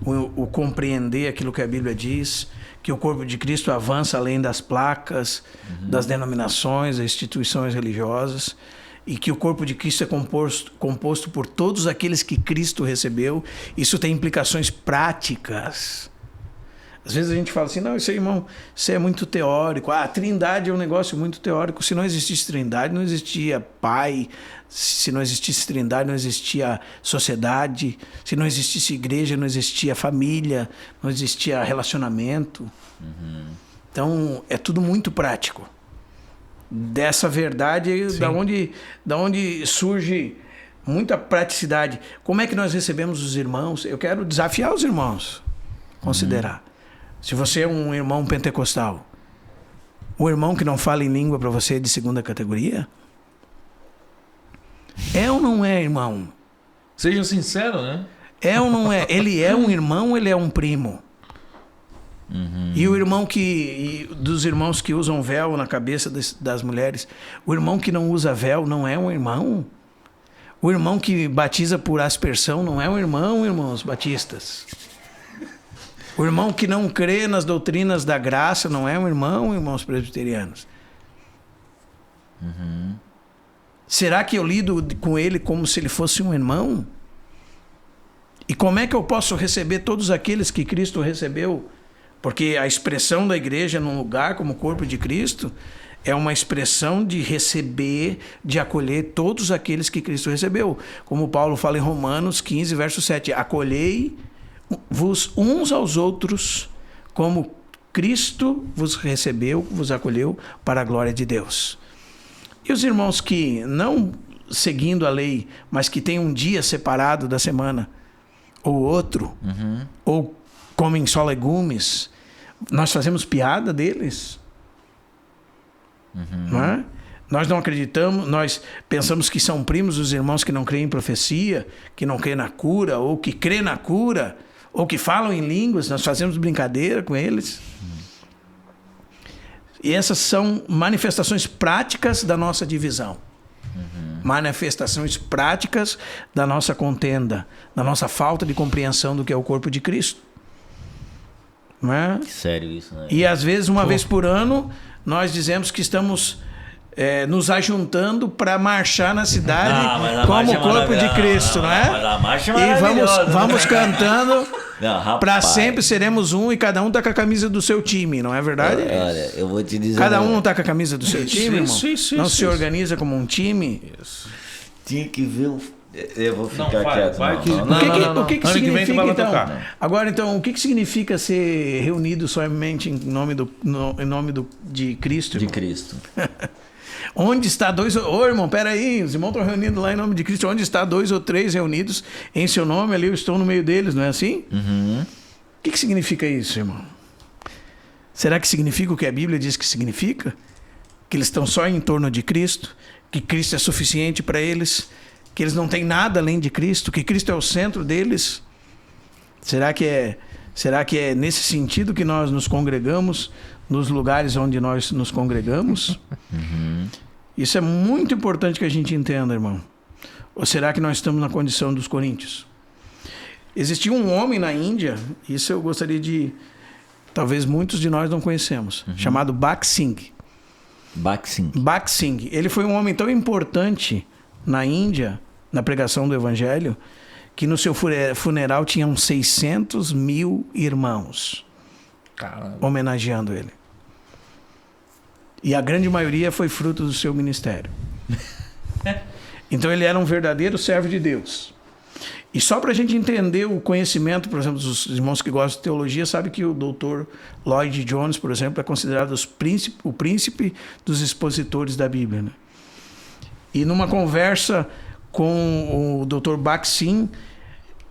o compreender aquilo que a Bíblia diz, que o corpo de Cristo avança além das placas, das denominações, das instituições religiosas, e que o corpo de Cristo é composto por todos aqueles que Cristo recebeu. Isso tem implicações práticas. Às vezes a gente fala assim, não, isso aí, irmão, isso é muito teórico. A trindade é um negócio muito teórico. Se não existisse trindade, não existia pai. Se não existisse trindade, não existia sociedade. Se não existisse igreja, não existia família. Não existia relacionamento. Então, é tudo muito prático. Dessa verdade, da onde surge muita praticidade. Como é que nós recebemos os irmãos? Eu quero desafiar os irmãos a considerar. Se você é um irmão pentecostal, um irmão que não fala em língua para você é de segunda categoria? É ou não é, irmão? Seja sincero, né? É ou não é? Ele é um irmão ou ele é um primo? E o irmão dos irmãos que usam véu na cabeça das mulheres, o irmão que não usa véu não é um irmão? O irmão que batiza por aspersão não é um irmão, irmãos batistas? O irmão que não crê nas doutrinas da graça não é um irmão, irmãos presbiterianos? Será que eu lido com ele como se ele fosse um irmão? E como é que eu posso receber todos aqueles que Cristo recebeu? Porque a expressão da igreja num lugar como o corpo de Cristo é uma expressão de receber, de acolher todos aqueles que Cristo recebeu. Como Paulo fala em Romanos 15, verso 7. Acolhei-vos uns aos outros como Cristo vos recebeu, vos acolheu para a glória de Deus. E os irmãos que não seguindo a lei, mas que têm um dia separado da semana, ou outro, ou comem só legumes, nós fazemos piada deles. Não é? Nós não acreditamos, nós pensamos que são primos os irmãos que não creem em profecia, que não creem na cura, ou que creem na cura, ou que falam em línguas, nós fazemos brincadeira com eles. E essas são manifestações práticas da nossa divisão. Manifestações práticas da nossa contenda, da nossa falta de compreensão do que é o corpo de Cristo. Não é? Sério isso, né? E às vezes, uma vez por ano, nós dizemos que estamos nos ajuntando para marchar na cidade como o corpo de Cristo, não é? Mas a marcha é e maravilhosa, vamos cantando. Não, para sempre seremos um e cada um tá com a camisa do seu time, não é verdade? Olha, eu vou te dizer. Cada um não tá com a camisa do seu time, irmão? Não se organiza como um time? Isso. Tinha que ver o... Eu vou ficar quieto. O que significa, então? Agora, então, o que significa ser reunido somente em nome de Cristo? De irmão? Cristo. Onde está dois... Ô, irmão, peraí, os irmãos estão reunidos lá em nome de Cristo. Onde está 2 ou 3 reunidos em seu nome, ali eu estou no meio deles, não é assim? O que significa isso, irmão? Será que significa o que a Bíblia diz que significa? Que eles estão só em torno de Cristo? Que Cristo é suficiente para eles? Que eles não têm nada além de Cristo? Que Cristo é o centro deles? Será que é nesse sentido que nós nos congregamos nos lugares onde nós nos congregamos? Isso é muito importante que a gente entenda, irmão. Ou será que nós estamos na condição dos coríntios? Existia um homem na Índia, isso eu gostaria de talvez muitos de nós não conhecemos, chamado Bakht Singh. Bakht Singh. Ele foi um homem tão importante na Índia, na pregação do Evangelho, que no seu funeral tinham 600 mil irmãos. Caramba. Homenageando ele. E a grande maioria foi fruto do seu ministério. Então ele era um verdadeiro servo de Deus. E só para a gente entender o conhecimento, por exemplo, dos irmãos que gostam de teologia, sabe que o Dr. Lloyd Jones, por exemplo, é considerado o príncipe dos expositores da Bíblia. Né? E numa conversa com o Dr. Bakht Singh,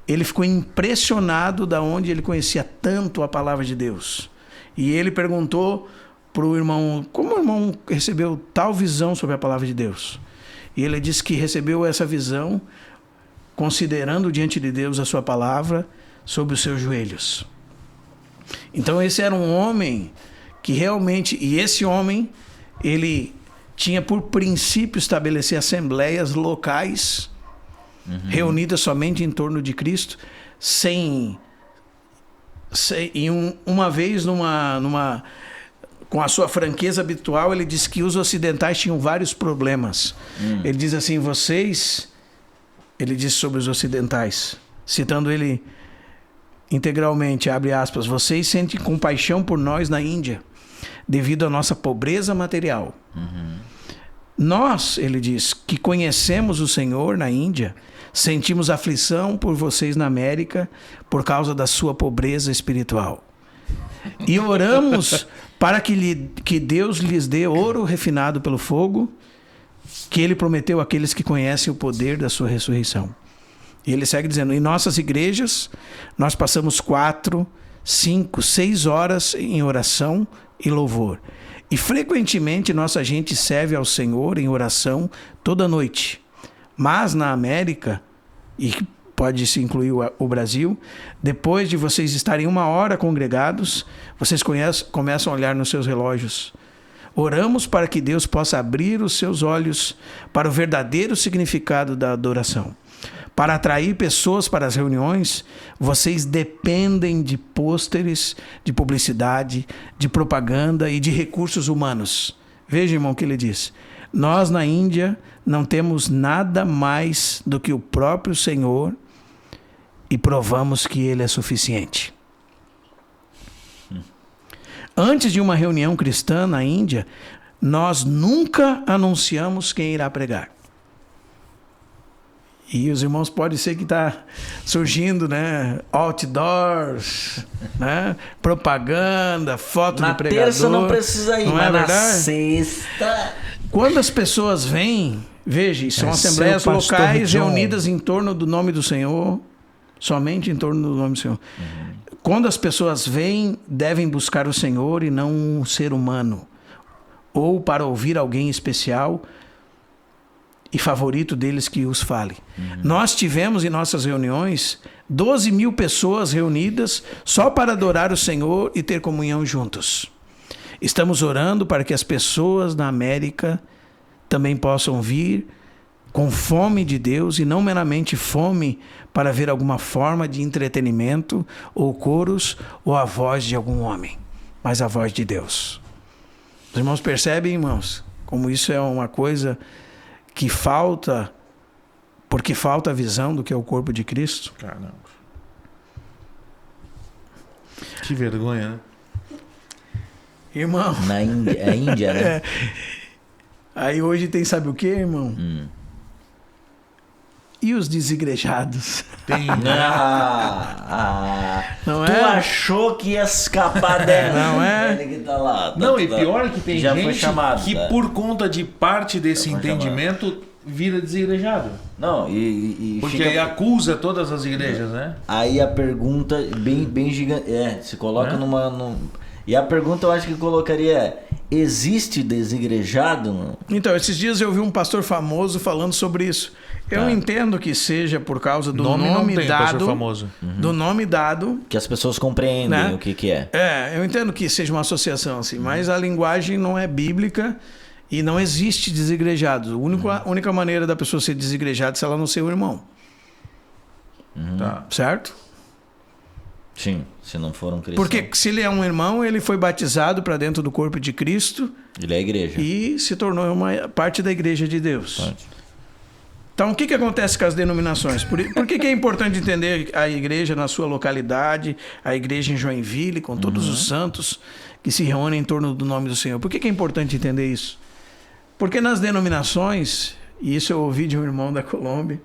ele ficou impressionado da onde ele conhecia tanto a palavra de Deus. E ele perguntou para o irmão, como o irmão recebeu tal visão sobre a palavra de Deus? E ele disse que recebeu essa visão considerando diante de Deus a sua palavra sobre os seus joelhos. Então esse era um homem que realmente, e esse homem, ele tinha por princípio estabelecer assembleias locais, reunidas somente em torno de Cristo, uma vez com a sua franqueza habitual, ele diz que os ocidentais tinham vários problemas. Ele diz assim, ele disse sobre os ocidentais, citando ele integralmente, abre aspas, vocês sentem compaixão por nós na Índia, devido à nossa pobreza material. Nós, ele diz, que conhecemos o Senhor na Índia, sentimos aflição por vocês na América por causa da sua pobreza espiritual. E oramos para que Deus lhes dê ouro refinado pelo fogo, que ele prometeu àqueles que conhecem o poder da sua ressurreição. E ele segue dizendo, em nossas igrejas, nós passamos 4, 5, 6 horas em oração e louvor. E frequentemente nossa gente serve ao Senhor em oração toda noite. Mas na América, e pode-se incluir o Brasil, depois de vocês estarem 1 hora congregados, vocês começam a olhar nos seus relógios. Oramos para que Deus possa abrir os seus olhos para o verdadeiro significado da adoração. Para atrair pessoas para as reuniões, vocês dependem de pôsteres, de publicidade, de propaganda e de recursos humanos. Veja, irmão, o que ele diz. Nós, na Índia, não temos nada mais do que o próprio Senhor e provamos que Ele é suficiente. Antes de uma reunião cristã na Índia, nós nunca anunciamos quem irá pregar. E os irmãos, pode ser que está surgindo, né? Outdoors, né? Propaganda, foto de pregador. Na terça não precisa ir, não mas é na verdade? sexta... Quando as pessoas vêm, veja, são assembleias locais reunidas em torno do nome do Senhor, somente em torno do nome do Senhor. Quando as pessoas vêm, devem buscar o Senhor e não um ser humano, ou para ouvir alguém especial e favorito deles que os fale. Nós tivemos em nossas reuniões 12 mil pessoas reunidas só para adorar o Senhor e ter comunhão juntos. Estamos orando para que as pessoas na América também possam vir com fome de Deus e não meramente fome para ver alguma forma de entretenimento ou coros ou a voz de algum homem, mas a voz de Deus. Os irmãos percebem, irmãos, como isso é uma coisa que falta, porque falta a visão do que é o corpo de Cristo? Caramba. Que vergonha, né? Irmão. Na Índia, é Índia, né? É. Aí hoje tem, sabe o que, irmão? E os desigrejados? Tem. Não Tu é? achou que ia escapar dela? Não é? Ele que tá lá. Não, e pior é que tem já foi gente chamado, que tá? por conta de parte desse Já foi entendimento vira desigrejado. Não, e Porque fica... aí acusa todas as igrejas, né? Aí a pergunta bem gigante. Se coloca E a pergunta eu acho que colocaria é: existe desigrejado? Não? Então, esses dias eu vi um pastor famoso falando sobre isso. Eu entendo que seja por causa do nome não tem, dado. pastor famoso. Do nome dado. Que as pessoas compreendem, Né? o que é. Eu entendo que seja uma associação assim, mas a linguagem não é bíblica e não existe desigrejado. A única maneira da pessoa ser desigrejada é se ela não ser o irmão. Tá. Certo? Sim, se não for um cristão. Porque se ele é um irmão, ele foi batizado para dentro do corpo de Cristo. Ele é a igreja. E se tornou uma parte da igreja de Deus. Pode. Então, o que acontece com as denominações? Por que é importante entender a igreja na sua localidade, a igreja em Joinville, com todos os santos que se reúnem em torno do nome do Senhor? Por que é importante entender isso? Porque nas denominações, e isso eu ouvi de um irmão da Colômbia,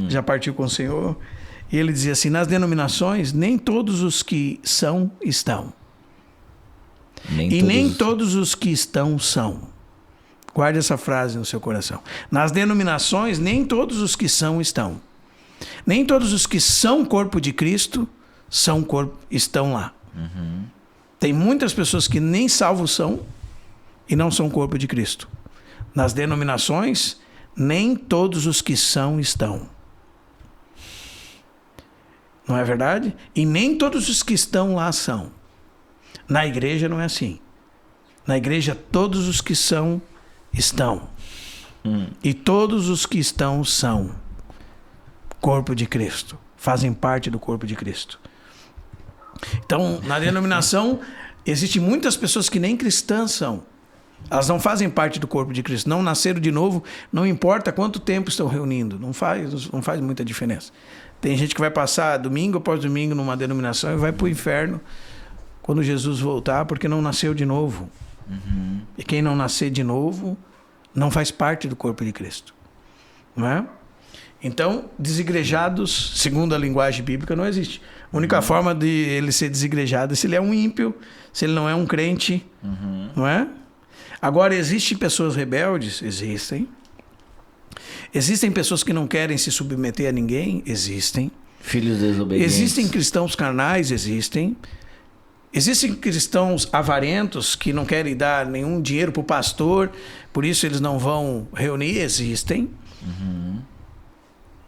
já partiu com o Senhor, e ele dizia assim, nas denominações, nem todos os que são, estão. Nem todos os que estão, são. Guarde essa frase no seu coração. Nas denominações, nem todos os que são, estão. Nem todos os que são corpo de Cristo, estão lá. Tem muitas pessoas que nem salvos são e não são corpo de Cristo. Nas denominações, nem todos os que são, estão. Não é verdade? E nem todos os que estão lá são. Na igreja não é assim. Na igreja, todos os que são, estão. E todos os que estão são corpo de Cristo. Fazem parte do corpo de Cristo. Então, na denominação, existem muitas pessoas que nem cristãs são. Elas não fazem parte do corpo de Cristo. Não nasceram de novo, não importa quanto tempo estão reunindo. Não faz muita diferença. Tem gente que vai passar domingo após domingo numa denominação e vai para o inferno quando Jesus voltar, porque não nasceu de novo. E quem não nascer de novo não faz parte do corpo de Cristo. Não é? Então, desigrejados, segundo a linguagem bíblica, não existe. A única forma de ele ser desigrejado é se ele é um ímpio, se ele não é um crente. Não é? Agora, existem pessoas rebeldes? Existem. Existem pessoas que não querem se submeter a ninguém? Existem. Filhos desobedientes. Existem cristãos carnais? Existem. Existem cristãos avarentos que não querem dar nenhum dinheiro para o pastor, por isso eles não vão reunir? Existem.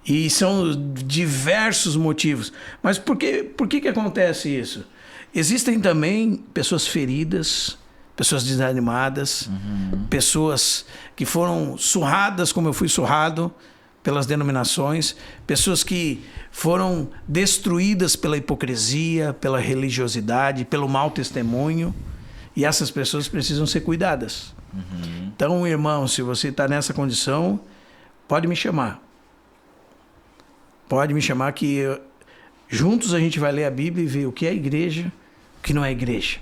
E são diversos motivos. Mas por que acontece isso? Existem também pessoas feridas, pessoas desanimadas, pessoas que foram surradas como eu fui surrado pelas denominações, pessoas que foram destruídas pela hipocrisia, pela religiosidade, pelo mau testemunho, e essas pessoas precisam ser cuidadas. Então, irmão, se você está nessa condição, pode me chamar. Pode me chamar que juntos a gente vai ler a Bíblia e ver o que é igreja, o que não é igreja.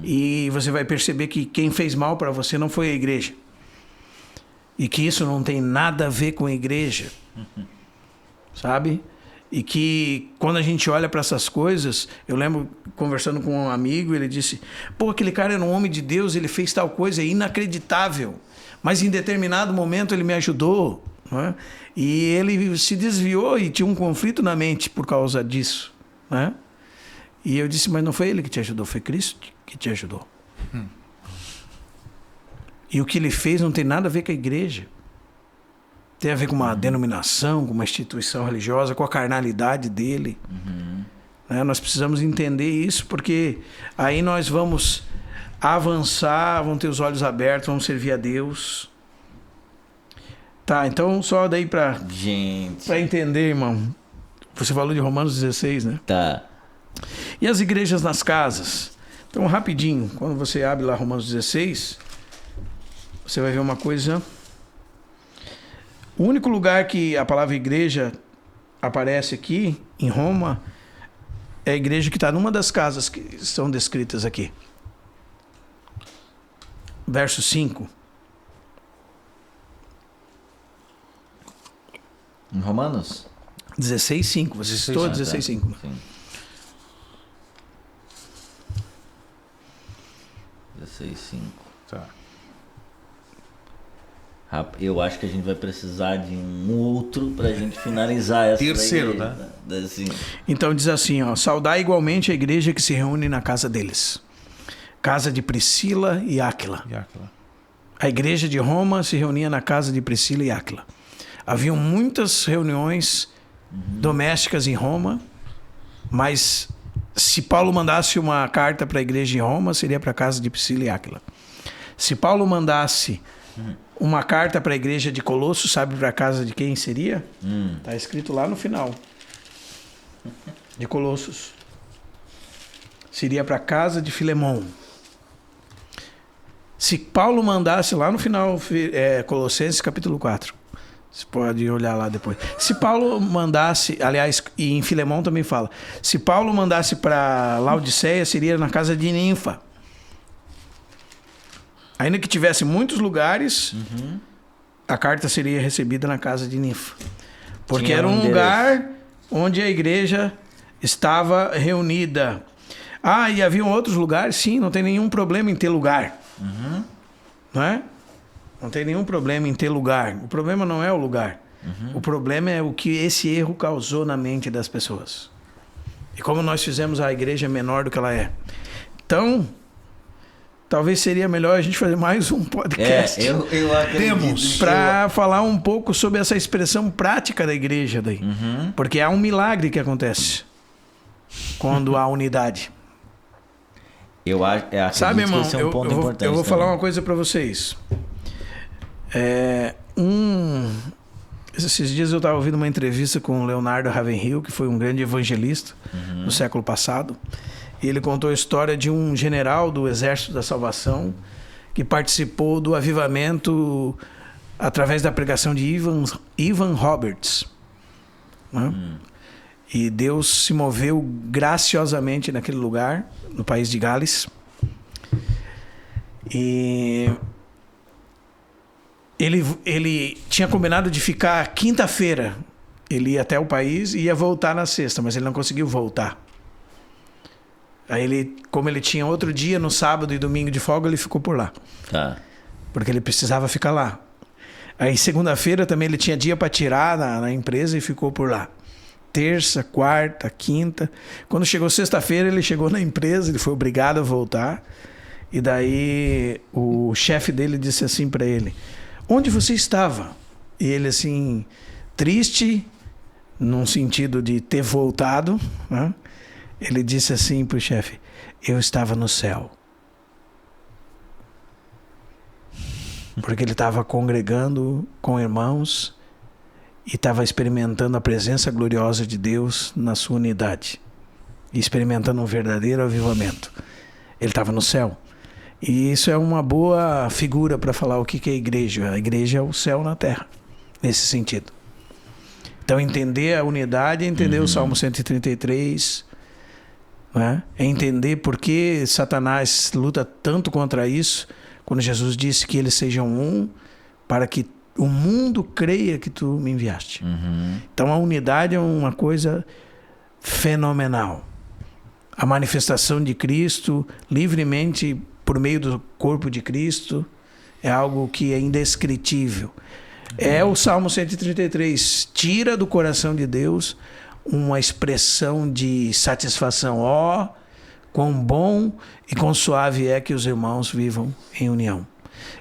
E você vai perceber que quem fez mal para você não foi a igreja. E que isso não tem nada a ver com a igreja. Sabe? E que quando a gente olha para essas coisas, eu lembro conversando com um amigo, ele disse, pô, aquele cara era um homem de Deus, ele fez tal coisa, é inacreditável. Mas em determinado momento ele me ajudou. Não é? E ele se desviou e tinha um conflito na mente por causa disso. Não é? E eu disse, mas não foi ele que te ajudou, foi Cristo que te ajudou. E o que ele fez não tem nada a ver com a igreja. Tem a ver com uma denominação, com uma instituição religiosa, com a carnalidade dele. Né? Nós precisamos entender isso, porque aí nós vamos avançar, vamos ter os olhos abertos, vamos servir a Deus. Tá, então só daí para entender, irmão. Você falou de Romanos 16, né? Tá. E as igrejas nas casas? Então, rapidinho, quando você abre lá Romanos 16, você vai ver uma coisa. O único lugar que a palavra igreja aparece aqui, em Roma, é a igreja que está numa das casas que são descritas aqui. Verso 5. Em Romanos? 16:5. Você citou 16:5. Sim. 16:5. Tá. Eu acho que a gente vai precisar de um outro pra gente finalizar essa Terceiro, daí, né? Assim. Então diz assim, ó, saudai igualmente a igreja que se reúne na casa deles. Casa de Priscila e Áquila. A igreja de Roma se reunia na casa de Priscila e Áquila. Haviam muitas reuniões domésticas em Roma, mas se Paulo mandasse uma carta para a igreja de Roma, seria para a casa de Priscila e Áquila. Se Paulo mandasse uma carta para a igreja de Colossos, sabe para a casa de quem seria? Está escrito lá no final. De Colossos. seria para a casa de Filemon. Se Paulo mandasse lá no final, Colossenses capítulo 4, você pode olhar lá depois. Se Paulo mandasse, aliás, e em Filemon também fala, se Paulo mandasse para Laodiceia, seria na casa de Ninfa. Ainda que tivesse muitos lugares, a carta seria recebida na casa de Ninfa. Porque era um lugar onde a igreja estava reunida. E haviam outros lugares? Sim, não tem nenhum problema em ter lugar. Não é? Não tem nenhum problema em ter lugar. O problema não é o lugar. O problema é o que esse erro causou na mente das pessoas. E como nós fizemos a igreja menor do que ela é. Então, talvez seria melhor a gente fazer mais um podcast. Eu acredito. Para falar um pouco sobre essa expressão prática da igreja daí. Porque há um milagre que acontece quando há unidade. Sabe, irmão, esse é um ponto importante. Eu vou falar uma coisa para vocês. Esses dias eu estava ouvindo uma entrevista com o Leonardo Ravenhill, que foi um grande evangelista no século passado. E ele contou a história de um general do Exército da Salvação que participou do avivamento através da pregação de Evan Roberts. Né? E Deus se moveu graciosamente naquele lugar, no país de Gales. E ele tinha combinado de ficar quinta-feira. Ele ia até o país e ia voltar na sexta, mas ele não conseguiu voltar. Aí como ele tinha outro dia, no sábado e domingo de folga, ele ficou por lá. Tá. Porque ele precisava ficar lá. Aí segunda-feira também ele tinha dia para tirar na empresa e ficou por lá. Terça, quarta, quinta. Quando chegou sexta-feira, ele chegou na empresa, ele foi obrigado a voltar. E daí o chefe dele disse assim para ele: onde você estava? E ele assim, triste, num sentido de ter voltado, né? Ele disse assim pro chefe: eu estava no céu. Porque ele estava congregando com irmãos e estava experimentando a presença gloriosa de Deus na sua unidade. E experimentando um verdadeiro avivamento. Ele estava no céu. E isso é uma boa figura para falar o que é a igreja. A igreja é o céu na terra, nesse sentido. Então entender a unidade é entender o Salmo 133... né? É entender por que Satanás luta tanto contra isso, quando Jesus disse que eles sejam um, para que o mundo creia que tu me enviaste. Então a unidade é uma coisa fenomenal. A manifestação de Cristo livremente por meio do corpo de Cristo é algo que é indescritível. É o Salmo 133, tira do coração de Deus uma expressão de satisfação. Quão bom e quão suave é que os irmãos vivam em união.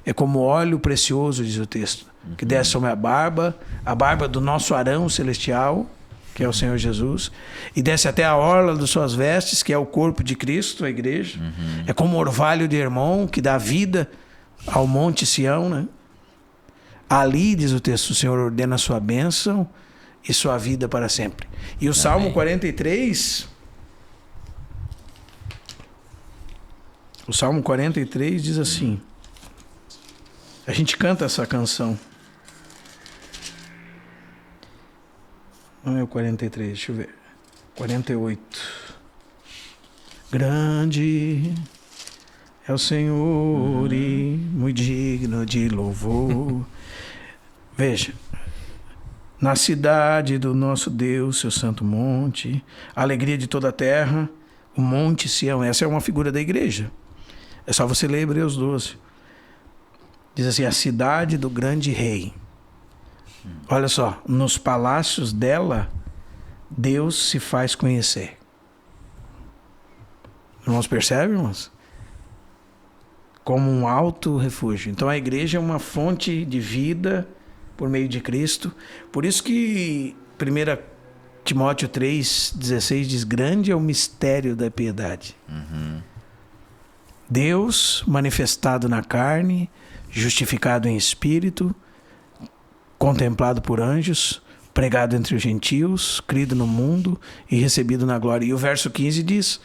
É como óleo precioso, diz o texto, que desce sobre a barba do nosso Arão celestial, que é o Senhor Jesus, e desce até a orla das suas vestes, que é o corpo de Cristo, a igreja. É como o orvalho de Hermon, que dá vida ao monte Sião, né? Ali, diz o texto, o Senhor ordena a sua bênção e sua vida para sempre. E o Salmo 43... O Salmo 43 diz assim... A gente canta essa canção. Não é o 43, deixa eu ver. 48. Grande é o Senhor e muito digno de louvor. Veja. Na cidade do nosso Deus, seu santo monte, a alegria de toda a terra, o monte Sião. Essa é uma figura da igreja. É só você ler Hebreus 12. Diz assim, a cidade do grande rei. Olha só, nos palácios dela, Deus se faz conhecer. Irmãos, percebem, irmãos? Como um alto refúgio. Então a igreja é uma fonte de vida por meio de Cristo. Por isso que 1 Timóteo 3,16 diz, grande é o mistério da piedade. Deus manifestado na carne, justificado em espírito, contemplado por anjos, pregado entre os gentios, crido no mundo e recebido na glória. E o verso 15 diz,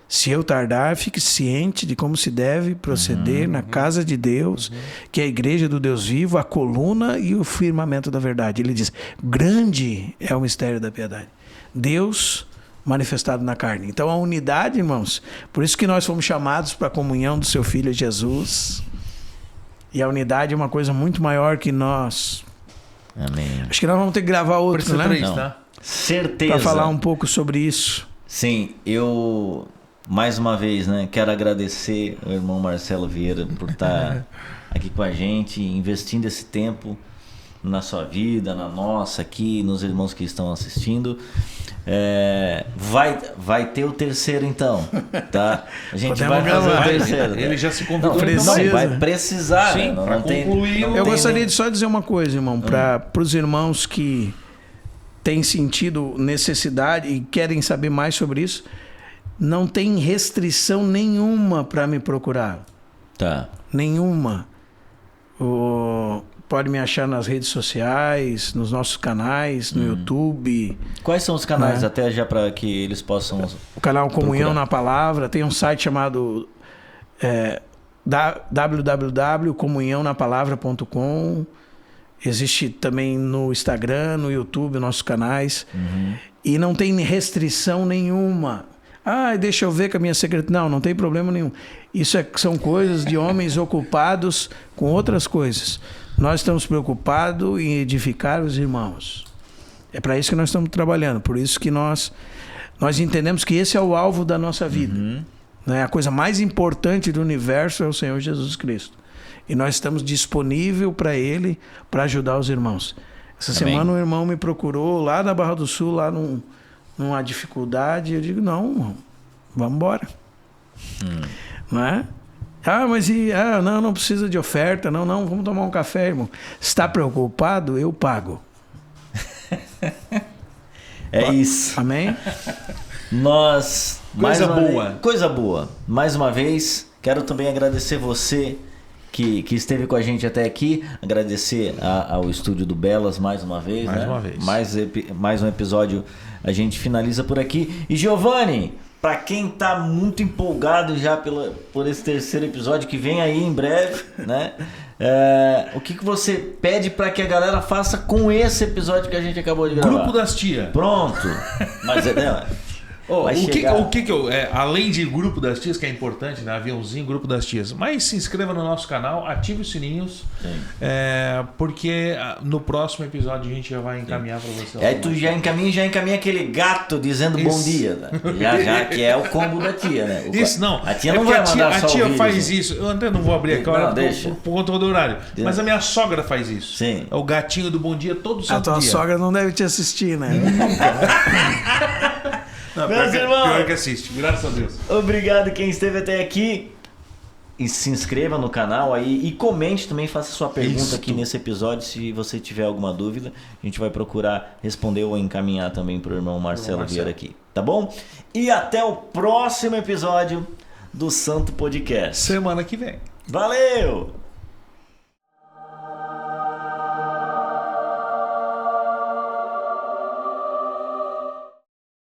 Se eu tardar, fique ciente de como se deve proceder na casa de Deus, que é a igreja do Deus vivo, a coluna e o firmamento da verdade. Ele diz, grande é o mistério da piedade. Deus manifestado na carne. Então a unidade, irmãos, por isso que nós fomos chamados para a comunhão do seu Filho Jesus. E a unidade é uma coisa muito maior que nós. Amém. Acho que nós vamos ter que gravar outro, né? 3, tá? Certeza. Para falar um pouco sobre isso. Sim, eu mais uma vez, né, quero agradecer ao irmão Marcelo Vieira por estar aqui com a gente, investindo esse tempo na sua vida, na nossa aqui, nos irmãos que estão assistindo. Vai ter o terceiro então, tá? A gente Podemos vai fazer gravar. o terceiro. Ele já se convidou. Não, Precisa. vai precisar, Sim, né? Não, pra não tem, concluir, não Eu tem gostaria nem- de só dizer uma coisa, irmão, para os irmãos que têm sentido necessidade e querem saber mais sobre isso, não tem restrição nenhuma para me procurar. Tá. Nenhuma. Pode me achar nas redes sociais, nos nossos canais, no YouTube, Quais são os canais, até já para que eles possam... o canal Comunhão Procurar. na Palavra, tem um site chamado www.comunhãonapalavra.com. Existe também no Instagram, no YouTube, nossos canais. E não tem restrição nenhuma. Deixa eu ver com a minha secretária. Não tem problema nenhum. Isso são coisas de homens ocupados com outras coisas. Nós estamos preocupados em edificar os irmãos. É para isso que nós estamos trabalhando. Por isso que nós entendemos que esse é o alvo da nossa vida. Né? A coisa mais importante do universo é o Senhor Jesus Cristo. E nós estamos disponíveis para Ele, para ajudar os irmãos. Essa Amém. semana um irmão me procurou lá na Barra do Sul, lá numa dificuldade. Eu digo, não, irmão, vamos embora. Não é? Não precisa de oferta. Não, vamos tomar um café, irmão. Se está preocupado, eu pago. É isso. Amém? Nós... Coisa mais uma boa. vez- coisa boa. Mais uma vez, quero também agradecer você que esteve com a gente até aqui. Agradecer ao Estúdio do Belas mais uma vez. Mais né? uma vez. Mais um episódio a gente finaliza por aqui. E Giovanni, para quem tá muito empolgado já por esse terceiro episódio que vem aí em breve, né? O que você pede para que a galera faça com esse episódio que a gente acabou de gravar? Grupo das Tia. Pronto. Mas vai chegar. O que eu... além de Grupo das Tias, que é importante, né? Aviãozinho, Grupo das Tias. Mas se inscreva no nosso canal, ative os sininhos. Sim. Porque no próximo episódio a gente já vai encaminhar para você. Tu já encaminha aquele gato dizendo bom Isso. dia, né? Já que é o combo da tia, né? Isso não. A tia não porque vai mandar a só tia o vídeo, faz assim. isso. Eu até não vou abrir aqui Não, agora deixa. por conta do horário. Mas a minha sogra faz isso. Sim. É o gatinho do bom dia todo A santo tua dia. sogra não deve te assistir, né? Não, Meus pior irmãos. que assiste, graças a Deus. Obrigado quem esteve até aqui. E se inscreva no canal aí e comente também, faça sua pergunta Isso. aqui nesse episódio. Se você tiver alguma dúvida, a gente vai procurar responder ou encaminhar também para o irmão Marcelo Vieira aqui, tá bom? E até o próximo episódio do Santo Podcast. Semana que vem. Valeu!